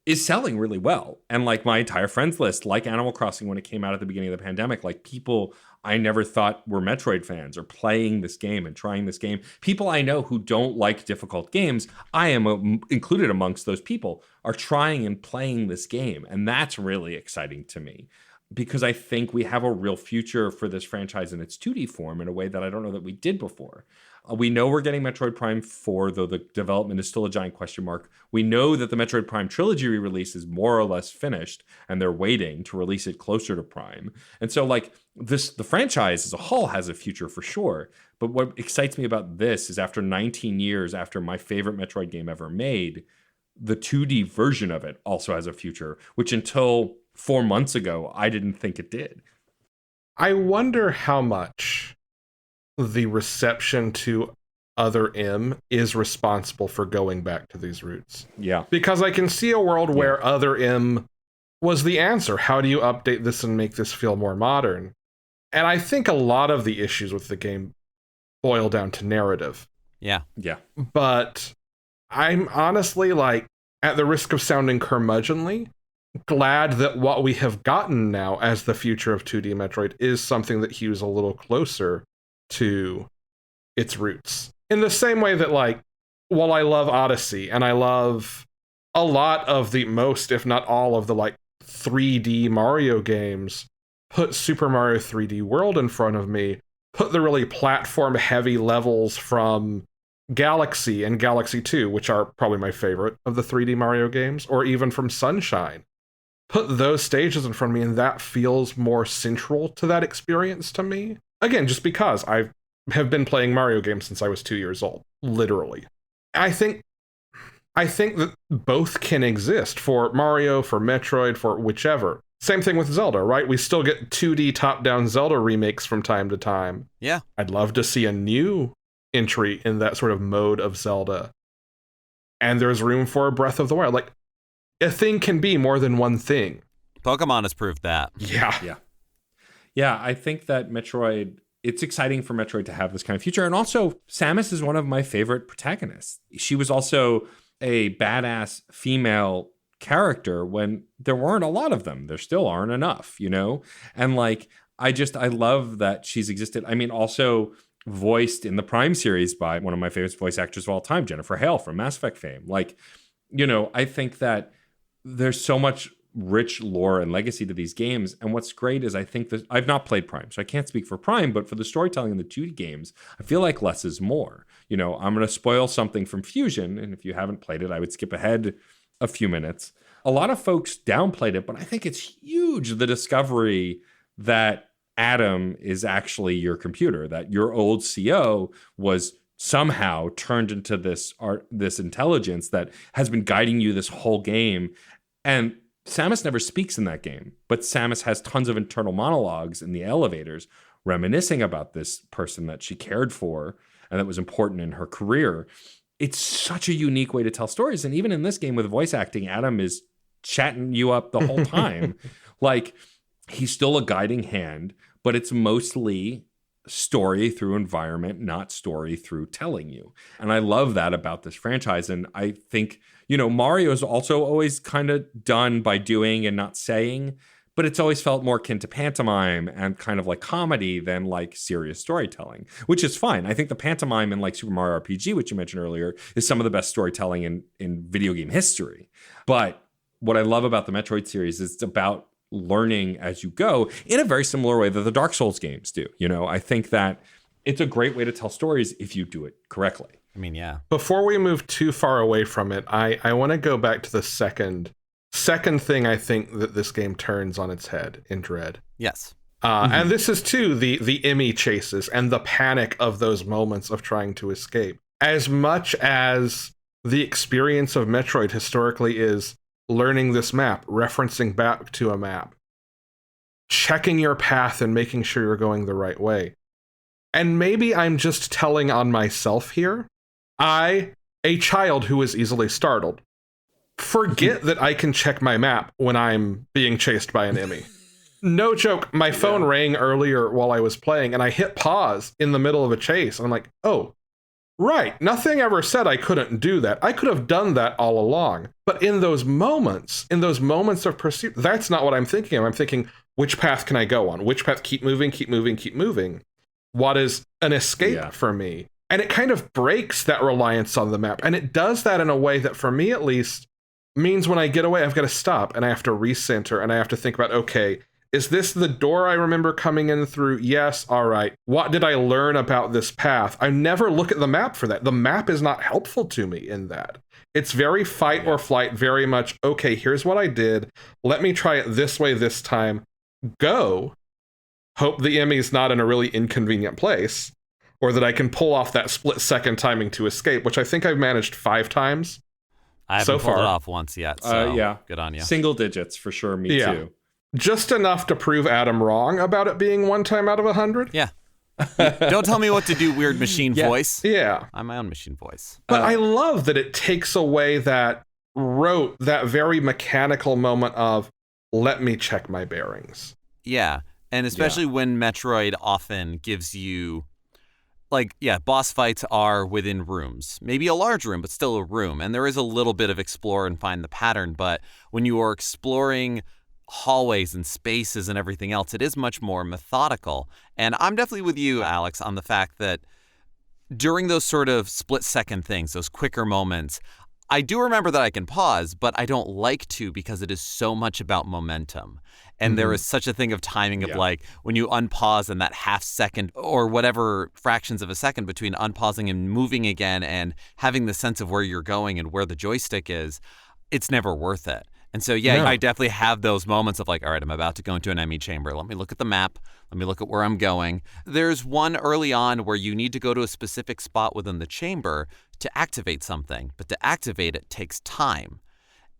is selling really well. And like my entire friends list, like Animal Crossing when it came out at the beginning of the pandemic, like people I never thought were Metroid fans are playing this game and trying this game. People I know who don't like difficult games, I am included amongst those people, are trying and playing this game. And that's really exciting to me. because I think we have a real future for this franchise in its 2D form in a way that I don't know that we did before. We know we're getting Metroid Prime 4, though the development is still a giant question mark. We know that the Metroid Prime trilogy re-release is more or less finished, and they're waiting to release it closer to Prime. And so, like, the franchise as a whole has a future for sure. But what excites me about this is after 19 years after my favorite Metroid game ever made, the 2D version of it also has a future, which until 4 months ago, I didn't think it did. I wonder how much the reception to Other M is responsible for going back to these roots. Yeah. Because I can see a world where Other M was the answer. How do you update this and make this feel more modern? And I think a lot of the issues with the game boil down to narrative. Yeah. Yeah. But I'm honestly, like, at the risk of sounding curmudgeonly, glad that what we have gotten now as the future of 2D Metroid is something that hews a little closer to its roots. In the same way that, like, while I love Odyssey and I love a lot of the most, if not all of the, like, 3D Mario games, put Super Mario 3D World in front of me, put the really platform heavy levels from Galaxy and Galaxy 2, which are probably my favorite of the 3D Mario games, or even from Sunshine. Put those stages in front of me, and that feels more central to that experience to me. Again, just because I have been playing Mario games since I was 2 years old, literally. I think that both can exist for Mario, for Metroid, for whichever. Same thing with Zelda, right? We still get 2D top-down Zelda remakes from time to time. Yeah. I'd love to see a new entry in that sort of mode of Zelda. And there's room for a Breath of the Wild. Like, a thing can be more than one thing. Pokemon has proved that. Yeah. Yeah, I think that Metroid, it's exciting for Metroid to have this kind of future. And also, Samus is one of my favorite protagonists. She was also a badass female character when there weren't a lot of them. There still aren't enough, you know? And like, I love that she's existed. I mean, also voiced in the Prime series by one of my favorite voice actors of all time, Jennifer Hale from Mass Effect fame. Like, you know, I think that there's so much rich lore and legacy to these games. And what's great is I think that I've not played Prime, so I can't speak for Prime, but for the storytelling in the 2D games, I feel like less is more. You know, I'm going to spoil something from Fusion, and if you haven't played it, I would skip ahead a few minutes. A lot of folks downplayed it, but I think it's huge, the discovery that Adam is actually your computer, that your old CO was somehow turned into this intelligence that has been guiding you this whole game. And Samus never speaks in that game, but Samus has tons of internal monologues in the elevators reminiscing about this person that she cared for and that was important in her career. It's such a unique way to tell stories. And even in this game with voice acting, Adam is chatting you up the whole time. Like, he's still a guiding hand, but it's mostly story through environment, not story through telling you. And I love that about this franchise. And I think, you know, Mario's also always kind of done by doing and not saying, but it's always felt more akin to pantomime and kind of like comedy than like serious storytelling, which is fine. I think the pantomime in like Super Mario RPG, which you mentioned earlier, is some of the best storytelling in video game history. But what I love about the Metroid series is it's about learning as you go in a very similar way that the Dark Souls games do. You know, I think that it's a great way to tell stories if you do it correctly. I mean, yeah. Before we move too far away from it, I want to go back to the second thing I think that this game turns on its head in Dread. Yes. And this is too the Emmy chases and the panic of those moments of trying to escape. As much as the experience of Metroid historically is learning this map, referencing back to a map, checking your path and making sure you're going the right way. And maybe I'm just telling on myself here. I, a child who is easily startled, forget that I can check my map when I'm being chased by an Emmy. No joke, my phone rang earlier while I was playing, and I hit pause in the middle of a chase, and I'm like, oh, right, nothing ever said I couldn't do that. I could have done that all along. But in those moments of pursuit, that's not what I'm thinking of. I'm thinking, which path can I go on? Which path? Keep moving, keep moving, keep moving. What is an escape for me? And it kind of breaks that reliance on the map. And it does that in a way that, for me at least, means when I get away, I've got to stop and I have to recenter and I have to think about, okay, Is this the door I remember coming in through? Yes. All right. What did I learn about this path? I never look at the map for that. The map is not helpful to me in that. It's very fight or flight, very much, okay, here's what I did. Let me try it this way this time. Go. Hope the Emmy's not in a really inconvenient place, or that I can pull off that split-second timing to escape, which I think I've managed 5 times. I haven't pulled it off once yet, so good on you. Single digits for sure, me too. Just enough to prove Adam wrong about it being 1 time out of 100. Yeah. Don't tell me what to do, weird machine voice. Yeah. I'm my own machine voice. But I love that it takes away that very mechanical moment of, let me check my bearings. Yeah. And especially when Metroid often gives you, boss fights are within rooms. Maybe a large room, but still a room. And there is a little bit of explore and find the pattern. But when you are exploring hallways and spaces and everything else, it is much more methodical. And I'm definitely with you, Alex, on the fact that during those sort of split-second things, those quicker moments, I do remember that I can pause, but I don't like to because it is so much about momentum. And there is such a thing of timing of when you unpause and that half second or whatever fractions of a second between unpausing and moving again and having the sense of where you're going and where the joystick is, it's never worth it. And so, I definitely have those moments of all right, I'm about to go into an Emmy chamber. Let me look at the map. Let me look at where I'm going. There's one early on where you need to go to a specific spot within the chamber to activate something. But to activate it takes time.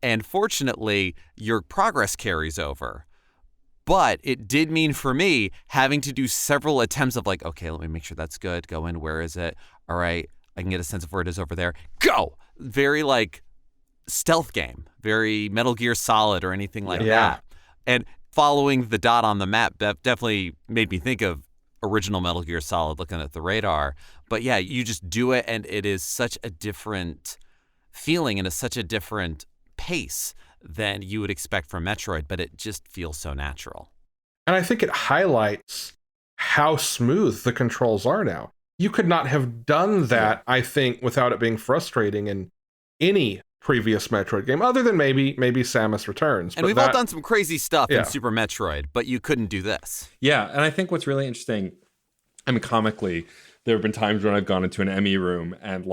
And fortunately, your progress carries over. But it did mean for me having to do several attempts of okay, let me make sure that's good. Go in. Where is it? All right. I can get a sense of where it is over there. Go! Very stealth game, very Metal Gear Solid or anything like that. And following the dot on the map definitely made me think of original Metal Gear Solid looking at the radar. But you just do it and it is such a different feeling and it's such a different pace than you would expect from Metroid, but it just feels so natural. And I think it highlights how smooth the controls are now. You could not have done that, I think, without it being frustrating in any previous Metroid game, other than maybe Samus Returns. And we've all done some crazy stuff in Super Metroid, but you couldn't do this. Yeah, and I think what's really interesting, comically, there have been times when I've gone into an Emmy room and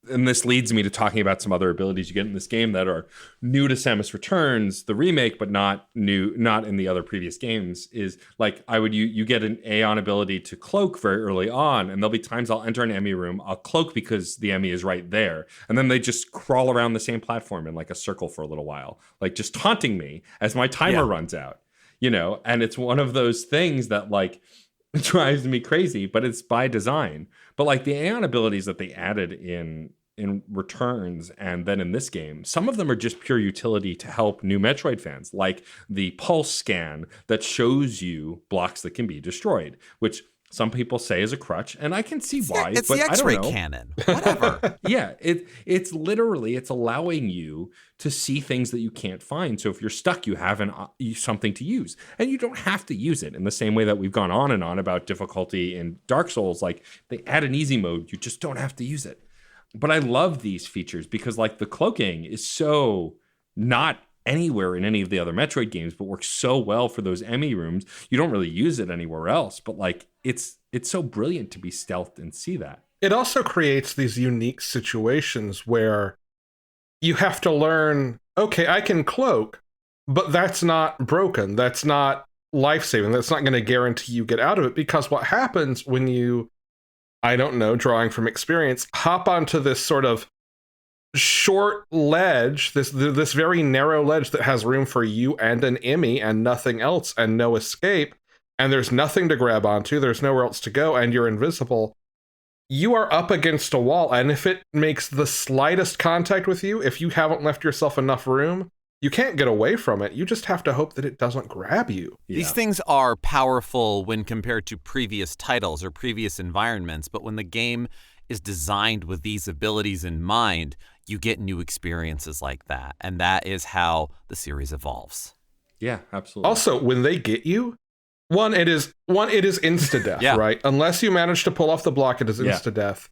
and this leads me to talking about some other abilities you get in this game that are new to Samus Returns, the remake, but not in the other previous games, is you get an Aeon ability to cloak very early on, and there'll be times I'll enter an Emmy room, I'll cloak because the Emmy is right there, and then they just crawl around the same platform in a circle for a little while, just taunting me as my timer runs out, and it's one of those things that drives me crazy, but it's by design. But the Aeon abilities that they added in Returns and then in this game, some of them are just pure utility to help new Metroid fans, like the pulse scan that shows you blocks that can be destroyed, which some people say is a crutch, and I can see why. It's but the X-ray I don't know. cannon, whatever. It's literally, it's allowing you to see things that you can't find. So if you're stuck, you have something to use, and you don't have to use it in the same way that we've gone on and on about difficulty in Dark Souls. They add an easy mode, you just don't have to use it. But I love these features because the cloaking is so not anywhere in any of the other Metroid games, but works so well for those Emmy rooms. You don't really use it anywhere else, but it's so brilliant to be stealthed and see that. It also creates these unique situations where you have to learn, okay, I can cloak, but that's not broken. That's not life-saving. That's not going to guarantee you get out of it, because what happens when you, I don't know, drawing from experience, hop onto this sort of short ledge, this very narrow ledge that has room for you and an Emmy and nothing else and no escape, and there's nothing to grab onto, there's nowhere else to go, and you're invisible, you are up against a wall, and if it makes the slightest contact with you, if you haven't left yourself enough room, you can't get away from it. You just have to hope that it doesn't grab you. Yeah. These things are powerful when compared to previous titles or previous environments, but when the game is designed with these abilities in mind, you get new experiences like that. And that is how the series evolves. Yeah, absolutely. Also, when they get you, it is insta-death, right? Unless you manage to pull off the block, it is insta-death.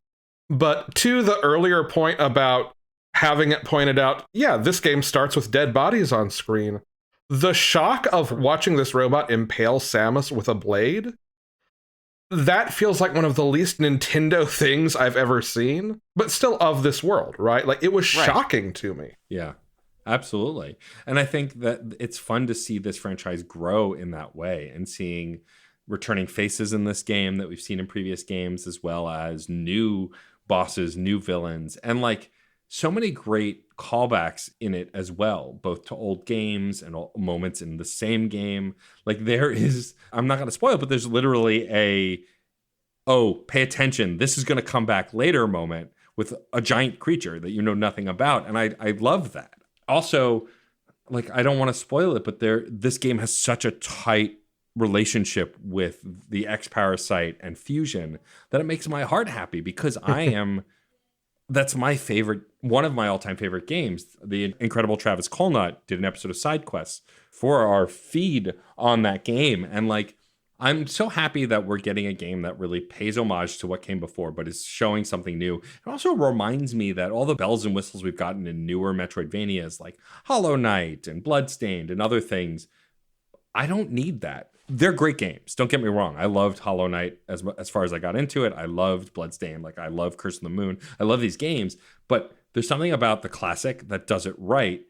But to the earlier point about having it pointed out, this game starts with dead bodies on screen. The shock of watching this robot impale Samus with a blade, that feels like one of the least Nintendo things I've ever seen, but still of this world, right? Like, it was shocking to me. Yeah, absolutely. And I think that it's fun to see this franchise grow in that way, and seeing returning faces in this game that we've seen in previous games, as well as new bosses, new villains, and like so many great callbacks in it as well, both to old games and moments in the same game. Like, there is, I'm not going to spoil, but there's literally oh, pay attention, this is going to come back later moment with a giant creature that you know nothing about. And I love that. Also, like, I don't want to spoil it, but this game has such a tight relationship with the X-Parasite and Fusion that it makes my heart happy, because that's my favorite, one of my all-time favorite games. The incredible Travis Colnut did an episode of Side Quests for our feed on that game. And like, I'm so happy that we're getting a game that really pays homage to what came before, but is showing something new. It also reminds me that all the bells and whistles we've gotten in newer Metroidvanias like Hollow Knight and Bloodstained and other things, I don't need that. They're great games. Don't get me wrong. I loved Hollow Knight as far as I got into it. I loved Bloodstained. Like, I love Curse of the Moon. I love these games. But there's something about the classic that does it right,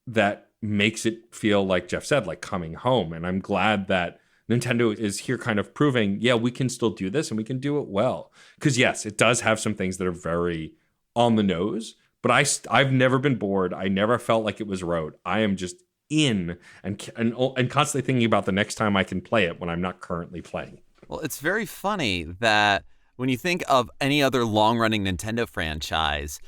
that makes it feel, like Geoff said, like coming home. And I'm glad that Nintendo is here kind of proving, yeah, we can still do this and we can do it well. Because yes, it does have some things that are very on the nose, but I've never been bored. I never felt like it was rote. I am just in and constantly thinking about the next time I can play it when I'm not currently playing. Well, it's very funny that when you think of any other long-running Nintendo franchise,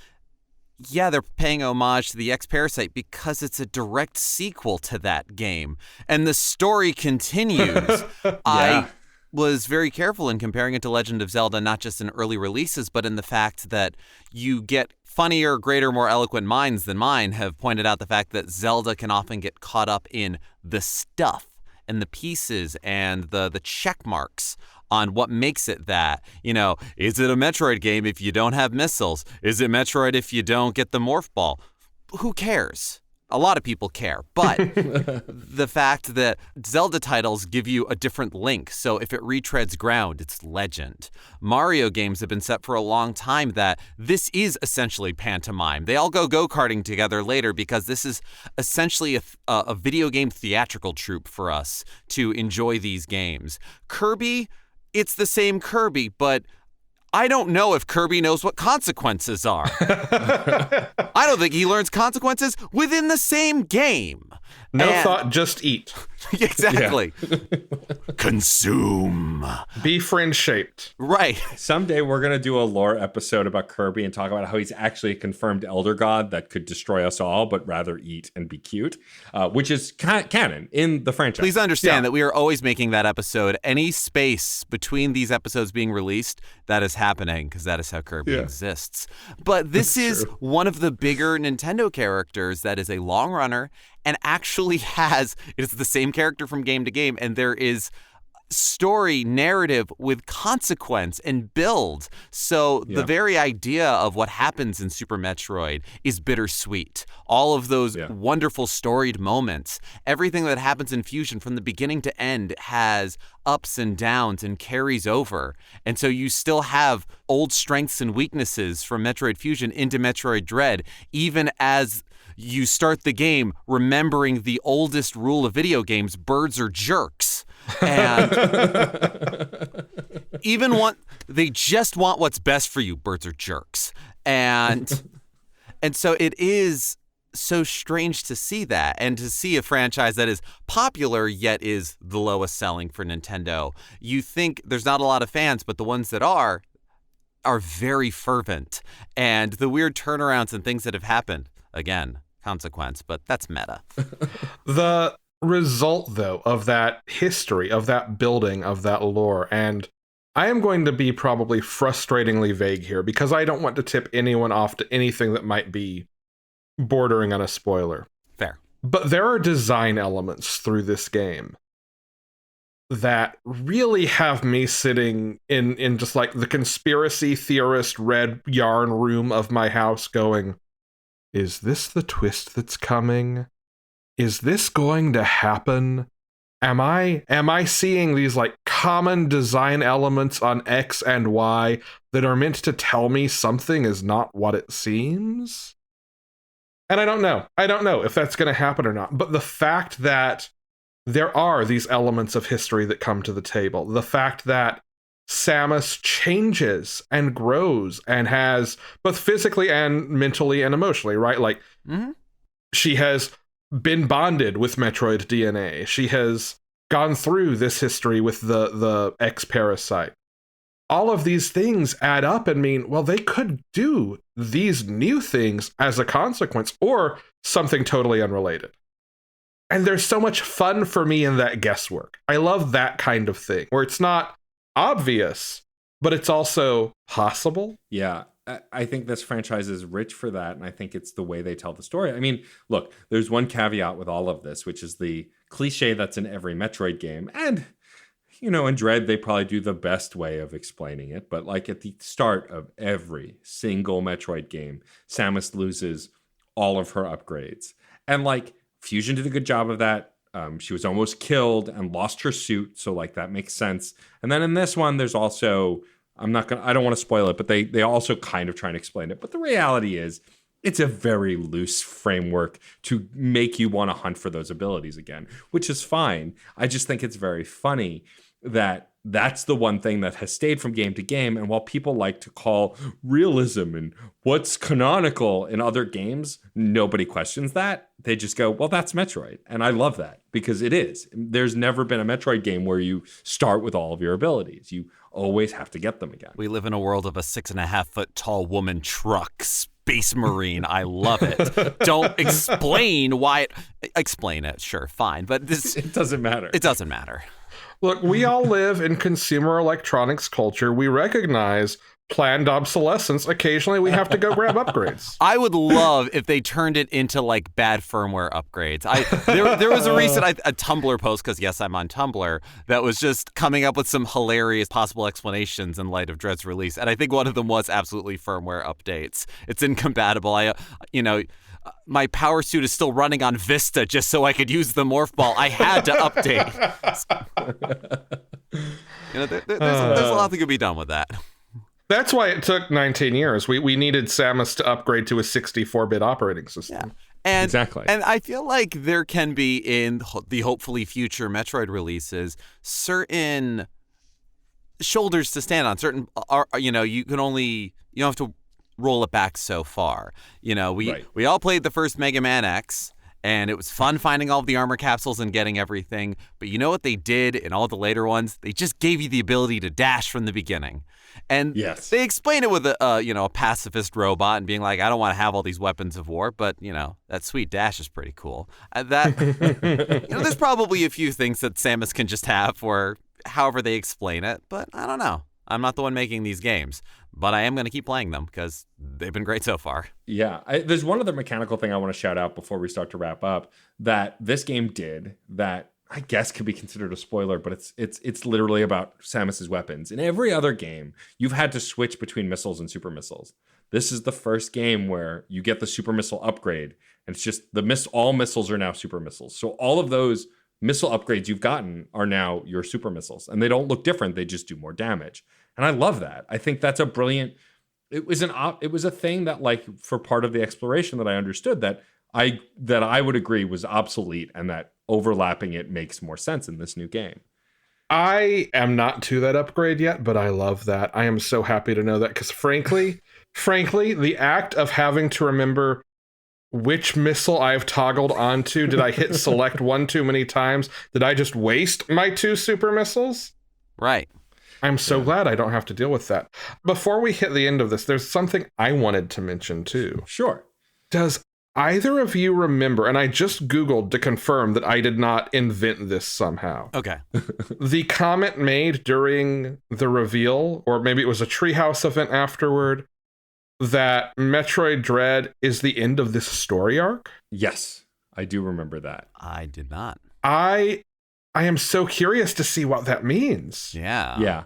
yeah, they're paying homage to the X-Parasite because it's a direct sequel to that game. And the story continues. Yeah. I was very careful in comparing it to Legend of Zelda, not just in early releases, but in the fact that you get funnier, greater, more eloquent minds than mine have pointed out the fact that Zelda can often get caught up in the stuff and the pieces and the check marks on what makes it that. You know, is it a Metroid game if you don't have missiles? Is it Metroid if you don't get the morph ball? Who cares? A lot of people care, but the fact that Zelda titles give you a different Link, so if it retreads ground, it's legend. Mario games have been set for a long time that this is essentially pantomime. They all go go-karting together later because this is essentially a video game theatrical troupe for us to enjoy these games. Kirby, it's the same Kirby, but I don't know if Kirby knows what consequences are. I don't think he learns consequences within the same game. No thought, just eat. Exactly. Consume. Be friend-shaped. Right. Someday we're going to do a lore episode about Kirby and talk about how he's actually a confirmed elder god that could destroy us all, but rather eat and be cute, which is canon in the franchise. Please understand that we are always making that episode. Any space between these episodes being released, that is happening because that is how Kirby exists. But this is one of the bigger Nintendo characters that is a long runner and actually it's the same character from game to game, and there is story, narrative with consequence and build. So the very idea of what happens in Super Metroid is bittersweet. All of those wonderful storied moments, everything that happens in Fusion from the beginning to end has ups and downs and carries over. And so you still have old strengths and weaknesses from Metroid Fusion into Metroid Dread, even as you start the game remembering the oldest rule of video games, birds are jerks. And they just want what's best for you, birds are jerks. And so it is so strange to see that, and to see a franchise that is popular yet is the lowest selling for Nintendo. You think there's not a lot of fans, but the ones that are very fervent. And the weird turnarounds and things that have happened, again, consequence, but that's meta. The result, though, of that history, of that building, of that lore, and I am going to be probably frustratingly vague here because I don't want to tip anyone off to anything that might be bordering on a spoiler. Fair. But there are design elements through this game that really have me sitting in just like the conspiracy theorist red yarn room of my house going, is this the twist that's coming? is this going to happen? Am I seeing these like common design elements on X and Y that are meant to tell me something is not what it seems? And I don't know. I don't know if that's going to happen or not. But the fact that there are these elements of history that come to the table, the fact that Samus changes and grows and has both physically and mentally and emotionally, right? Like, she has been bonded with Metroid DNA. She has gone through this history with the X parasite. All of these things add up and mean, well, they could do these new things as a consequence or something totally unrelated. And there's so much fun for me in that guesswork. I love that kind of thing where it's not obvious, but it's also possible. Yeah. I think this franchise is rich for that, and I think it's the way they tell the story. I mean, look, there's one caveat with all of this, which is the cliche that's in every Metroid game. And, in Dread, they probably do the best way of explaining it. But like at the start of every single Metroid game, Samus loses all of her upgrades. And like Fusion did a good job of that. She was almost killed and lost her suit. So like that makes sense. And then in this one, there's also... I don't want to spoil it, but they also kind of try and explain it. But the reality is, it's a very loose framework to make you want to hunt for those abilities again, which is fine. I just think it's very funny that that's the one thing that has stayed from game to game. And while people like to call realism and what's canonical in other games, nobody questions that. They just go, well, that's Metroid. And I love that because it is. There's never been a Metroid game where you start with all of your abilities. You always have to get them again. We live in a world of a 6.5 foot tall woman truck, Space Marine. I love it. Don't explain why explain it. Sure, fine. But it doesn't matter. It doesn't matter. Look, we all live in consumer electronics culture. We recognize planned obsolescence. Occasionally, we have to go grab upgrades. I would love if they turned it into like bad firmware upgrades. There was a recent a Tumblr post, because yes, I'm on Tumblr, that was just coming up with some hilarious possible explanations in light of Dread's release, and I think one of them was absolutely firmware updates. It's incompatible. My power suit is still running on Vista just so I could use the morph ball. I had to update. There's a lot that could be done with that. That's why it took 19 years. We needed Samus to upgrade to a 64-bit operating system. Yeah. Exactly. And I feel like there can be in the hopefully future Metroid releases certain shoulders to stand on. Certain, you don't have to roll it back so far. We all played the first Mega Man X, and it was fun finding all of the armor capsules and getting everything. But you know what they did in all the later ones? They just gave you the ability to dash from the beginning. And they explain it with a pacifist robot and being like, I don't want to have all these weapons of war, but that sweet dash is pretty cool. There's probably a few things that Samus can just have for however they explain it, but I don't know. I'm not the one making these games, but I am going to keep playing them because they've been great so far. Yeah, there's one other mechanical thing I want to shout out before we start to wrap up that this game did that I guess could be considered a spoiler, but it's literally about Samus's weapons. In every other game, you've had to switch between missiles and super missiles. This is the first game where you get the super missile upgrade, and it's just all missiles are now super missiles. So all of those missile upgrades you've gotten are now your super missiles, and they don't look different. They just do more damage. And I love that. I think that's a brilliant. It was a thing that, like, for part of the exploration that I understood that I would agree was obsolete, and that overlapping it makes more sense in this new game. I am not to that upgrade yet, but I love that. I am so happy to know that because frankly, the act of having to remember which missile I've toggled onto, did I hit select one too many times? Did I just waste my 2 super missiles? Right. I'm so glad I don't have to deal with that. Before we hit the end of this, there's something I wanted to mention too. Sure. Does either of you remember, and I just Googled to confirm that I did not invent this somehow. Okay. The comment made during the reveal, or maybe it was a Treehouse event afterward, that Metroid Dread is the end of this story arc? Yes, I do remember that. I did not. I am so curious to see what that means. Yeah. Yeah.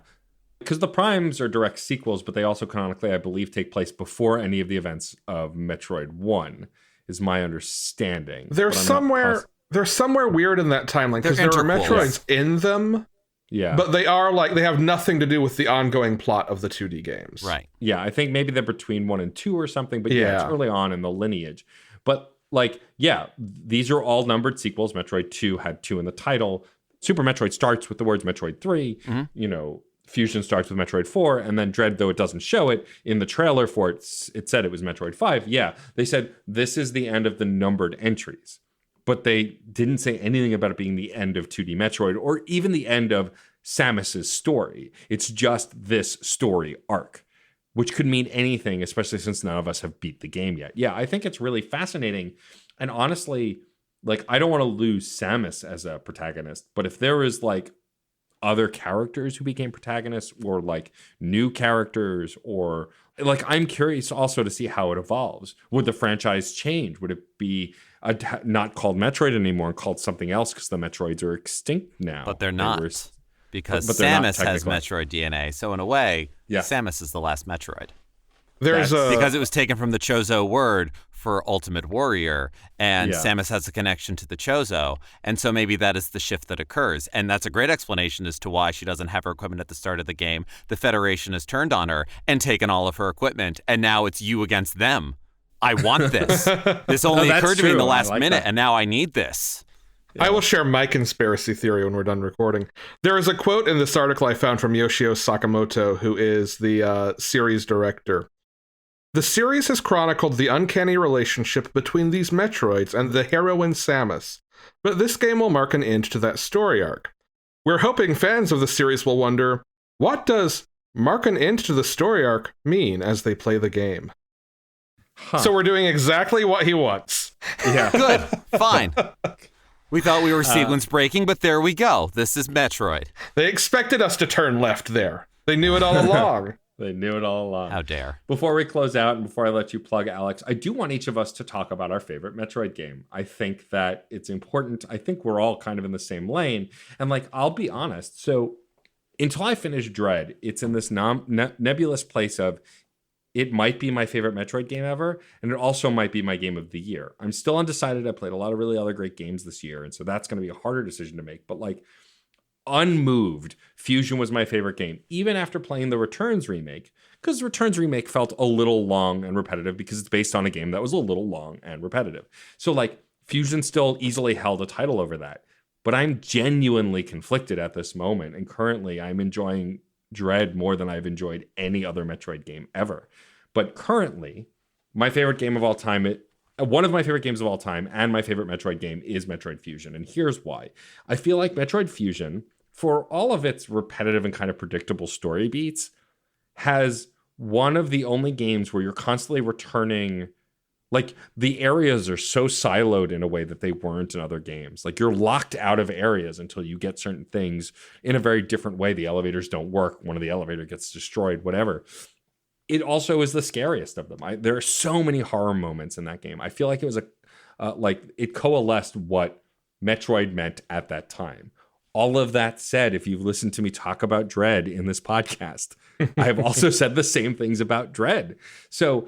Because the Primes are direct sequels, but they also canonically, I believe, take place before any of the events of Metroid 1, is my understanding. There's somewhere They're somewhere weird in that timeline because They're there are interquels. Metroids in them, Yeah. but they are like, they have nothing to do with the ongoing plot of the 2D games. Right. Yeah, I think maybe they're between 1 and 2 or something, but yeah, it's Yeah. early on in the lineage. But like, yeah, these are all numbered sequels. Metroid 2 had 2 in the title. Super Metroid starts with the words Metroid 3. You know, Fusion starts with Metroid 4, and then Dread, though it doesn't show it, in the trailer for it, it said it was Metroid 5. Yeah, they said this is the end of the numbered entries. But they didn't say anything about it being the end of 2D Metroid or even the end of Samus's story. It's just this story arc, which could mean anything, especially since none of us have beat the game yet. Yeah, I think it's really fascinating. And honestly, like, I don't want to lose Samus as a protagonist, but if there was like other characters who became protagonists or like new characters, or like, I'm curious also to see how it evolves. Would the franchise change? Would it be not called Metroid anymore and called something else because the Metroids are extinct now? But they're not, because but they're not Samus has technically. Metroid DNA. So in a way, Yeah. Samus is the last Metroid. There's Because it was taken from the Chozo word for Ultimate Warrior, and Yeah. Samus has a connection to the Chozo, and so maybe that is the shift that occurs. And that's a great explanation as to why she doesn't have her equipment at the start of the game. The Federation has turned on her and taken all of her equipment, and now it's you against them. I want this. This only that's occurred to me in the true. I last like minute, that. and now I need this. I will share my conspiracy theory when we're done recording. There is a quote in this article I found from Yoshio Sakamoto, who is the series director. The series has chronicled the uncanny relationship between these Metroids and the heroine Samus, but this game will mark an end to that story arc. We're hoping fans of the series will wonder, what does mark an end to the story arc mean as they play the game? Huh. So we're doing exactly what he wants. Yeah. Good. Fine. We thought we were sequence breaking, but there we go. This is Metroid. They expected us to turn left there. They knew it all along. They knew it all along. How dare. Before we close out and before I let you plug, Alex, I do want each of us to talk about our favorite Metroid game. I think that it's important. I think we're all kind of in the same lane. And like, I'll be honest. So until I finish Dread, it's in this nebulous place of it might be my favorite Metroid game ever, and it also might be my game of the year. I'm still undecided. I played a lot of really other great games this year, and so that's going to be a harder decision to make. But like, unmoved, Fusion was my favorite game, even after playing the Returns remake, because Returns remake felt a little long and repetitive because it's based on a game that was a little long and repetitive. So like, Fusion still easily held a title over that. But I'm genuinely conflicted at this moment, and currently I'm enjoying Dread more than I've enjoyed any other Metroid game ever. But currently, my favorite game of all time, one of my favorite games of all time, and my favorite Metroid game is Metroid Fusion. And here's why. I feel like Metroid Fusion, for all of its repetitive and kind of predictable story beats, has one of the only games where you're constantly returning. Like, the areas are so siloed in a way that they weren't in other games. Like, you're locked out of areas until you get certain things in a very different way. The elevators don't work. One of the elevator gets destroyed, whatever. It also is the scariest of them. There are so many horror moments in that game. I feel like it was it coalesced what Metroid meant at that time. All of that said, if you've listened to me talk about Dread in this podcast, I have also said the same things about Dread. So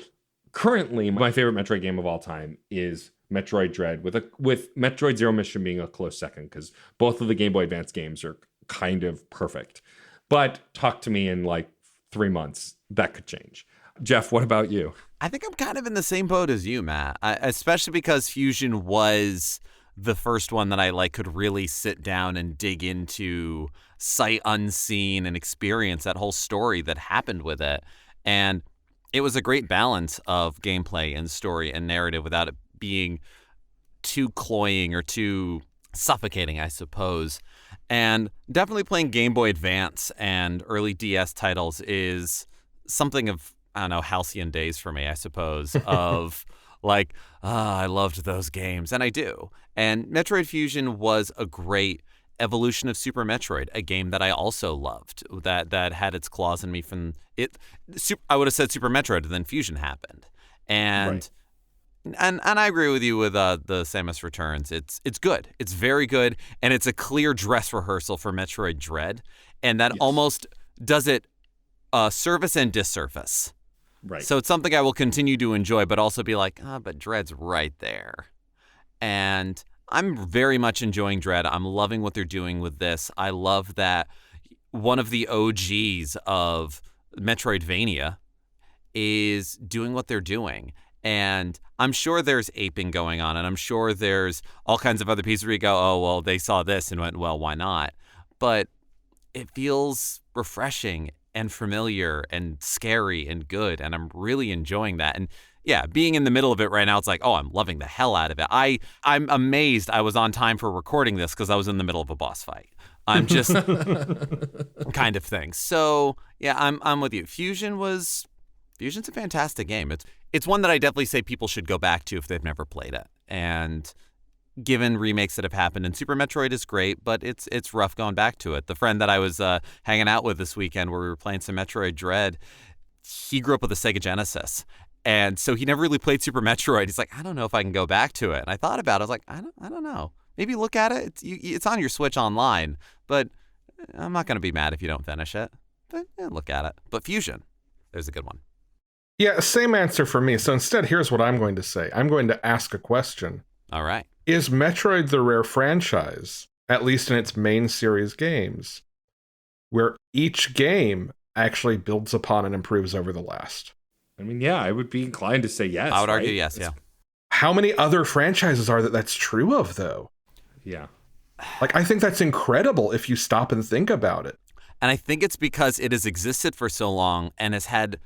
currently, my favorite Metroid game of all time is Metroid Dread, with Metroid Zero Mission being a close second, because both of the Game Boy Advance games are kind of perfect. But talk to me in like 3 months. That could change. Geoff, what about you? I think I'm kind of in the same boat as you, Matt, especially because Fusion was the first one that I could really sit down and dig into sight unseen and experience that whole story that happened with it. And it was a great balance of gameplay and story and narrative without it being too cloying or too suffocating, I suppose. And definitely playing Game Boy Advance and early DS titles is something of, I don't know, halcyon days for me, I suppose, of I loved those games, and I do. And Metroid Fusion was a great evolution of Super Metroid, a game that I also loved, that had its claws in me from it. I would have said Super Metroid, and then Fusion happened. And Right. and I agree with you with the Samus Returns. It's good. It's very good, and it's a clear dress rehearsal for Metroid Dread, and that almost does it service and disservice. Right. So it's something I will continue to enjoy, but also be like, but Dread's right there. And I'm very much enjoying Dread. I'm loving what they're doing with this. I love that one of the OGs of Metroidvania is doing what they're doing. And I'm sure there's aping going on, and I'm sure there's all kinds of other pieces where you go, oh, well, they saw this and went, well, why not? But it feels refreshing and familiar and scary and good, and I'm really enjoying that. And yeah, being in the middle of it right now, it's like, oh, I'm loving the hell out of it. I'm amazed I was on time for recording this because I was in the middle of a boss fight. I'm just kind of thing. So yeah, I'm with you. Fusion's a fantastic game. It's one that I definitely say people should go back to if they've never played it. And given remakes that have happened, and Super Metroid is great, but it's rough going back to it. The friend that I was hanging out with this weekend where we were playing some Metroid Dread, he grew up with a Sega Genesis. And so he never really played Super Metroid. He's like, I don't know if I can go back to it. And I thought about it. I was like, I don't know. Maybe look at it. It's on your Switch online, but I'm not going to be mad if you don't finish it. But yeah, look at it. But Fusion, there's a good one. Yeah, same answer for me. So instead, here's what I'm going to say. I'm going to ask a question. All right. Is Metroid the rare franchise, at least in its main series games, where each game actually builds upon and improves over the last? I mean, yeah, I would be inclined to say yes. I would argue right? yes, yeah. How many other franchises are that's true of, though? Yeah. Like, I think that's incredible if you stop and think about it. And I think it's because it has existed for so long and has had,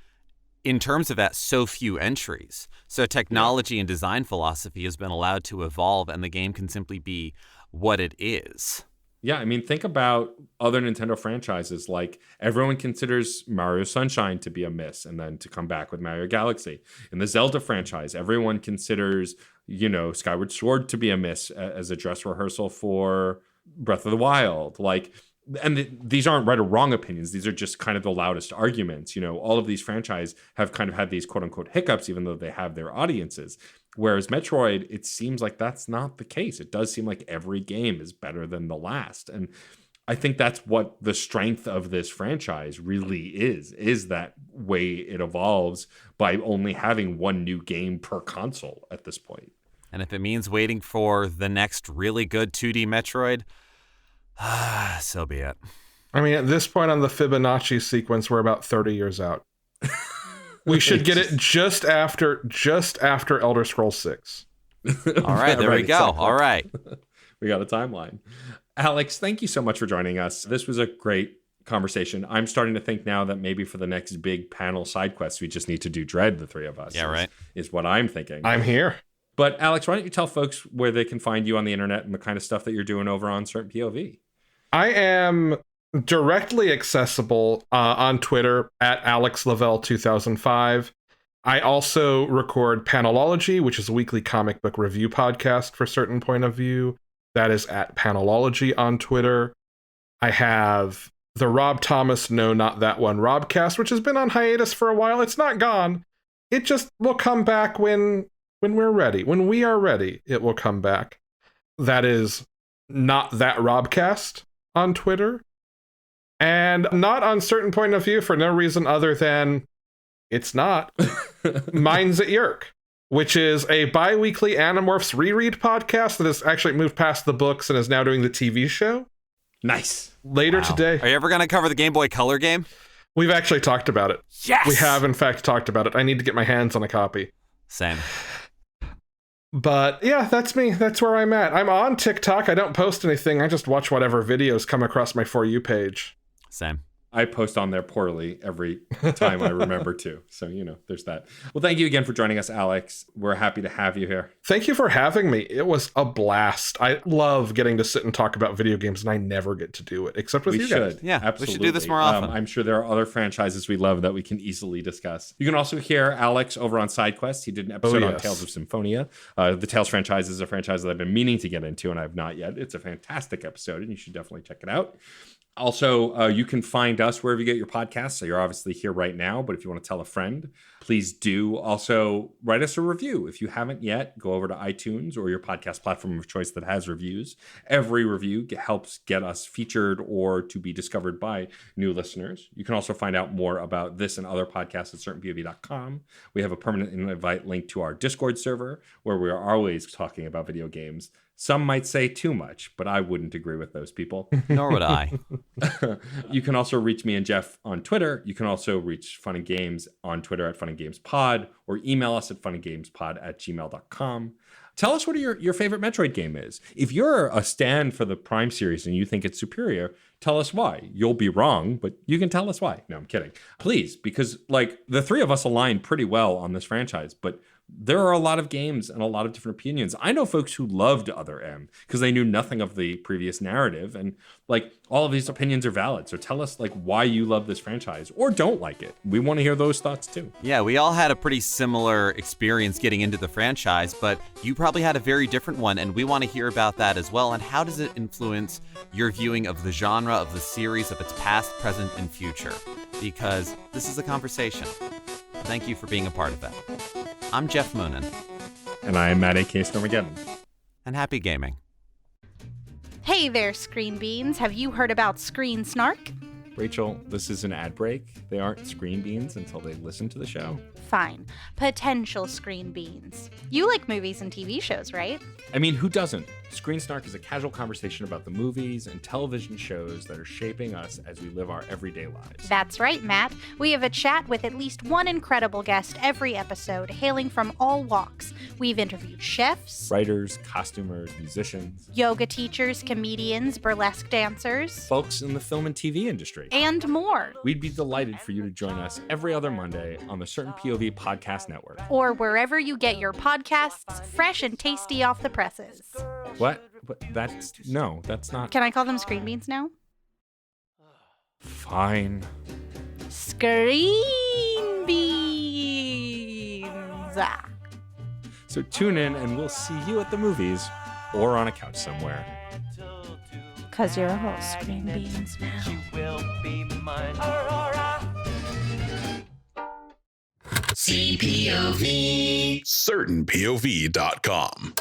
in terms of that, so few entries. So technology and design philosophy has been allowed to evolve, and the game can simply be what it is. Yeah, I mean, think about other Nintendo franchises. Like, everyone considers Mario Sunshine to be a miss and then to come back with Mario Galaxy. In the Zelda franchise, everyone considers, Skyward Sword to be a miss as a dress rehearsal for Breath of the Wild. Like, and these aren't right or wrong opinions. These are just kind of the loudest arguments. All of these franchises have kind of had these quote unquote hiccups, even though they have their audiences. Whereas Metroid, it seems like that's not the case. It does seem like every game is better than the last. And I think that's what the strength of this franchise really is that way it evolves by only having one new game per console at this point. And if it means waiting for the next really good 2D Metroid, so be it. I mean, at this point on the Fibonacci sequence, we're about 30 years out. We should get it just after Elder Scrolls 6. All right, there we go. Exactly. All right. We got a timeline. Alex, thank you so much for joining us. This was a great conversation. I'm starting to think now that maybe for the next big panel side quest, we just need to do Dread, the three of us. Yeah, right. Is what I'm thinking. I'm here. But Alex, why don't you tell folks where they can find you on the internet and the kind of stuff that you're doing over on Certain POV? I am directly accessible on Twitter at Alex LaVelle 2005. I also record Panelology, which is a weekly comic book review podcast for Certain Point of View. That is at Panelology on Twitter. I have the Rob Thomas No Not That One Robcast, which has been on hiatus for a while. It's not gone. It just will come back when we're ready. When we are ready, it will come back. That is Not That Robcast on Twitter. And not on Certain Point of View for no reason other than it's not. Mine's at Yerk, which is a bi-weekly Animorphs reread podcast that has actually moved past the books and is now doing the TV show. Nice. Later today. Are you ever going to cover the Game Boy Color game? We've actually talked about it. Yes! We have, in fact, talked about it. I need to get my hands on a copy. Same. But yeah, that's me. That's where I'm at. I'm on TikTok. I don't post anything. I just watch whatever videos come across my For You page. Same. I post on there poorly every time I remember to. So, there's that. Well, thank you again for joining us, Alex. We're happy to have you here. Thank you for having me. It was a blast. I love getting to sit and talk about video games, and I never get to do it, except with you guys. Yeah, absolutely. We should do this more often. I'm sure there are other franchises we love that we can easily discuss. You can also hear Alex over on SideQuest. He did an episode on Tales of Symphonia. The Tales franchise is a franchise that I've been meaning to get into, and I've not yet. It's a fantastic episode, and you should definitely check it out. Also, you can find us wherever you get your podcasts. So you're obviously here right now, but if you want to tell a friend, please do. Also, write us a review. If you haven't yet, go over to iTunes or your podcast platform of choice that has reviews. Every review helps get us featured or to be discovered by new listeners. You can also find out more about this and other podcasts at certainpov.com. We have a permanent invite link to our Discord server where we are always talking about video games. Some might say too much, but I wouldn't agree with those people. Nor would I. You can also reach me and Geoff on Twitter. You can also reach Fun and Games on Twitter at funandgamespod, or email us at funandgamespod@gmail.com. Tell us what your favorite Metroid game is. If you're a stan for the Prime series and you think it's superior, tell us why. You'll be wrong, but you can tell us why. No, I'm kidding. Please, because like the three of us align pretty well on this franchise, but there are a lot of games and a lot of different opinions. I know folks who loved Other M because they knew nothing of the previous narrative, and like all of these opinions are valid. So tell us like why you love this franchise or don't like it. We want to hear those thoughts too. Yeah, we all had a pretty similar experience getting into the franchise, but you probably had a very different one, and we want to hear about that as well. And how does it influence your viewing of the genre, of the series, of its past, present, and future? Because this is a conversation. Thank you for being a part of that. I'm Geoff Moonen. And I am Matt A.K. Stormageddon. And happy gaming. Hey there, Screen Beans. Have you heard about Screen Snark? Rachel, this is an ad break. They aren't Screen Beans until they listen to the show. Fine. Potential Screen Beans. You like movies and TV shows, right? I mean, who doesn't? Screen Snark is a casual conversation about the movies and television shows that are shaping us as we live our everyday lives. That's right, Matt. We have a chat with at least one incredible guest every episode, hailing from all walks. We've interviewed chefs, Writers, costumers, musicians, yoga teachers, comedians, burlesque dancers, folks in the film and TV industry, and more. We'd be delighted for you to join us every other Monday on the Certain POV Podcast Network. Or wherever you get your podcasts, fresh and tasty off the presses. What? That's not. Can I call them Screen Beans now? Fine. Screen Beans. So tune in and we'll see you at the movies or on a couch somewhere. 'Cause you're all Screen Beans now. You will be mine. CPoV. CertainPOV.com.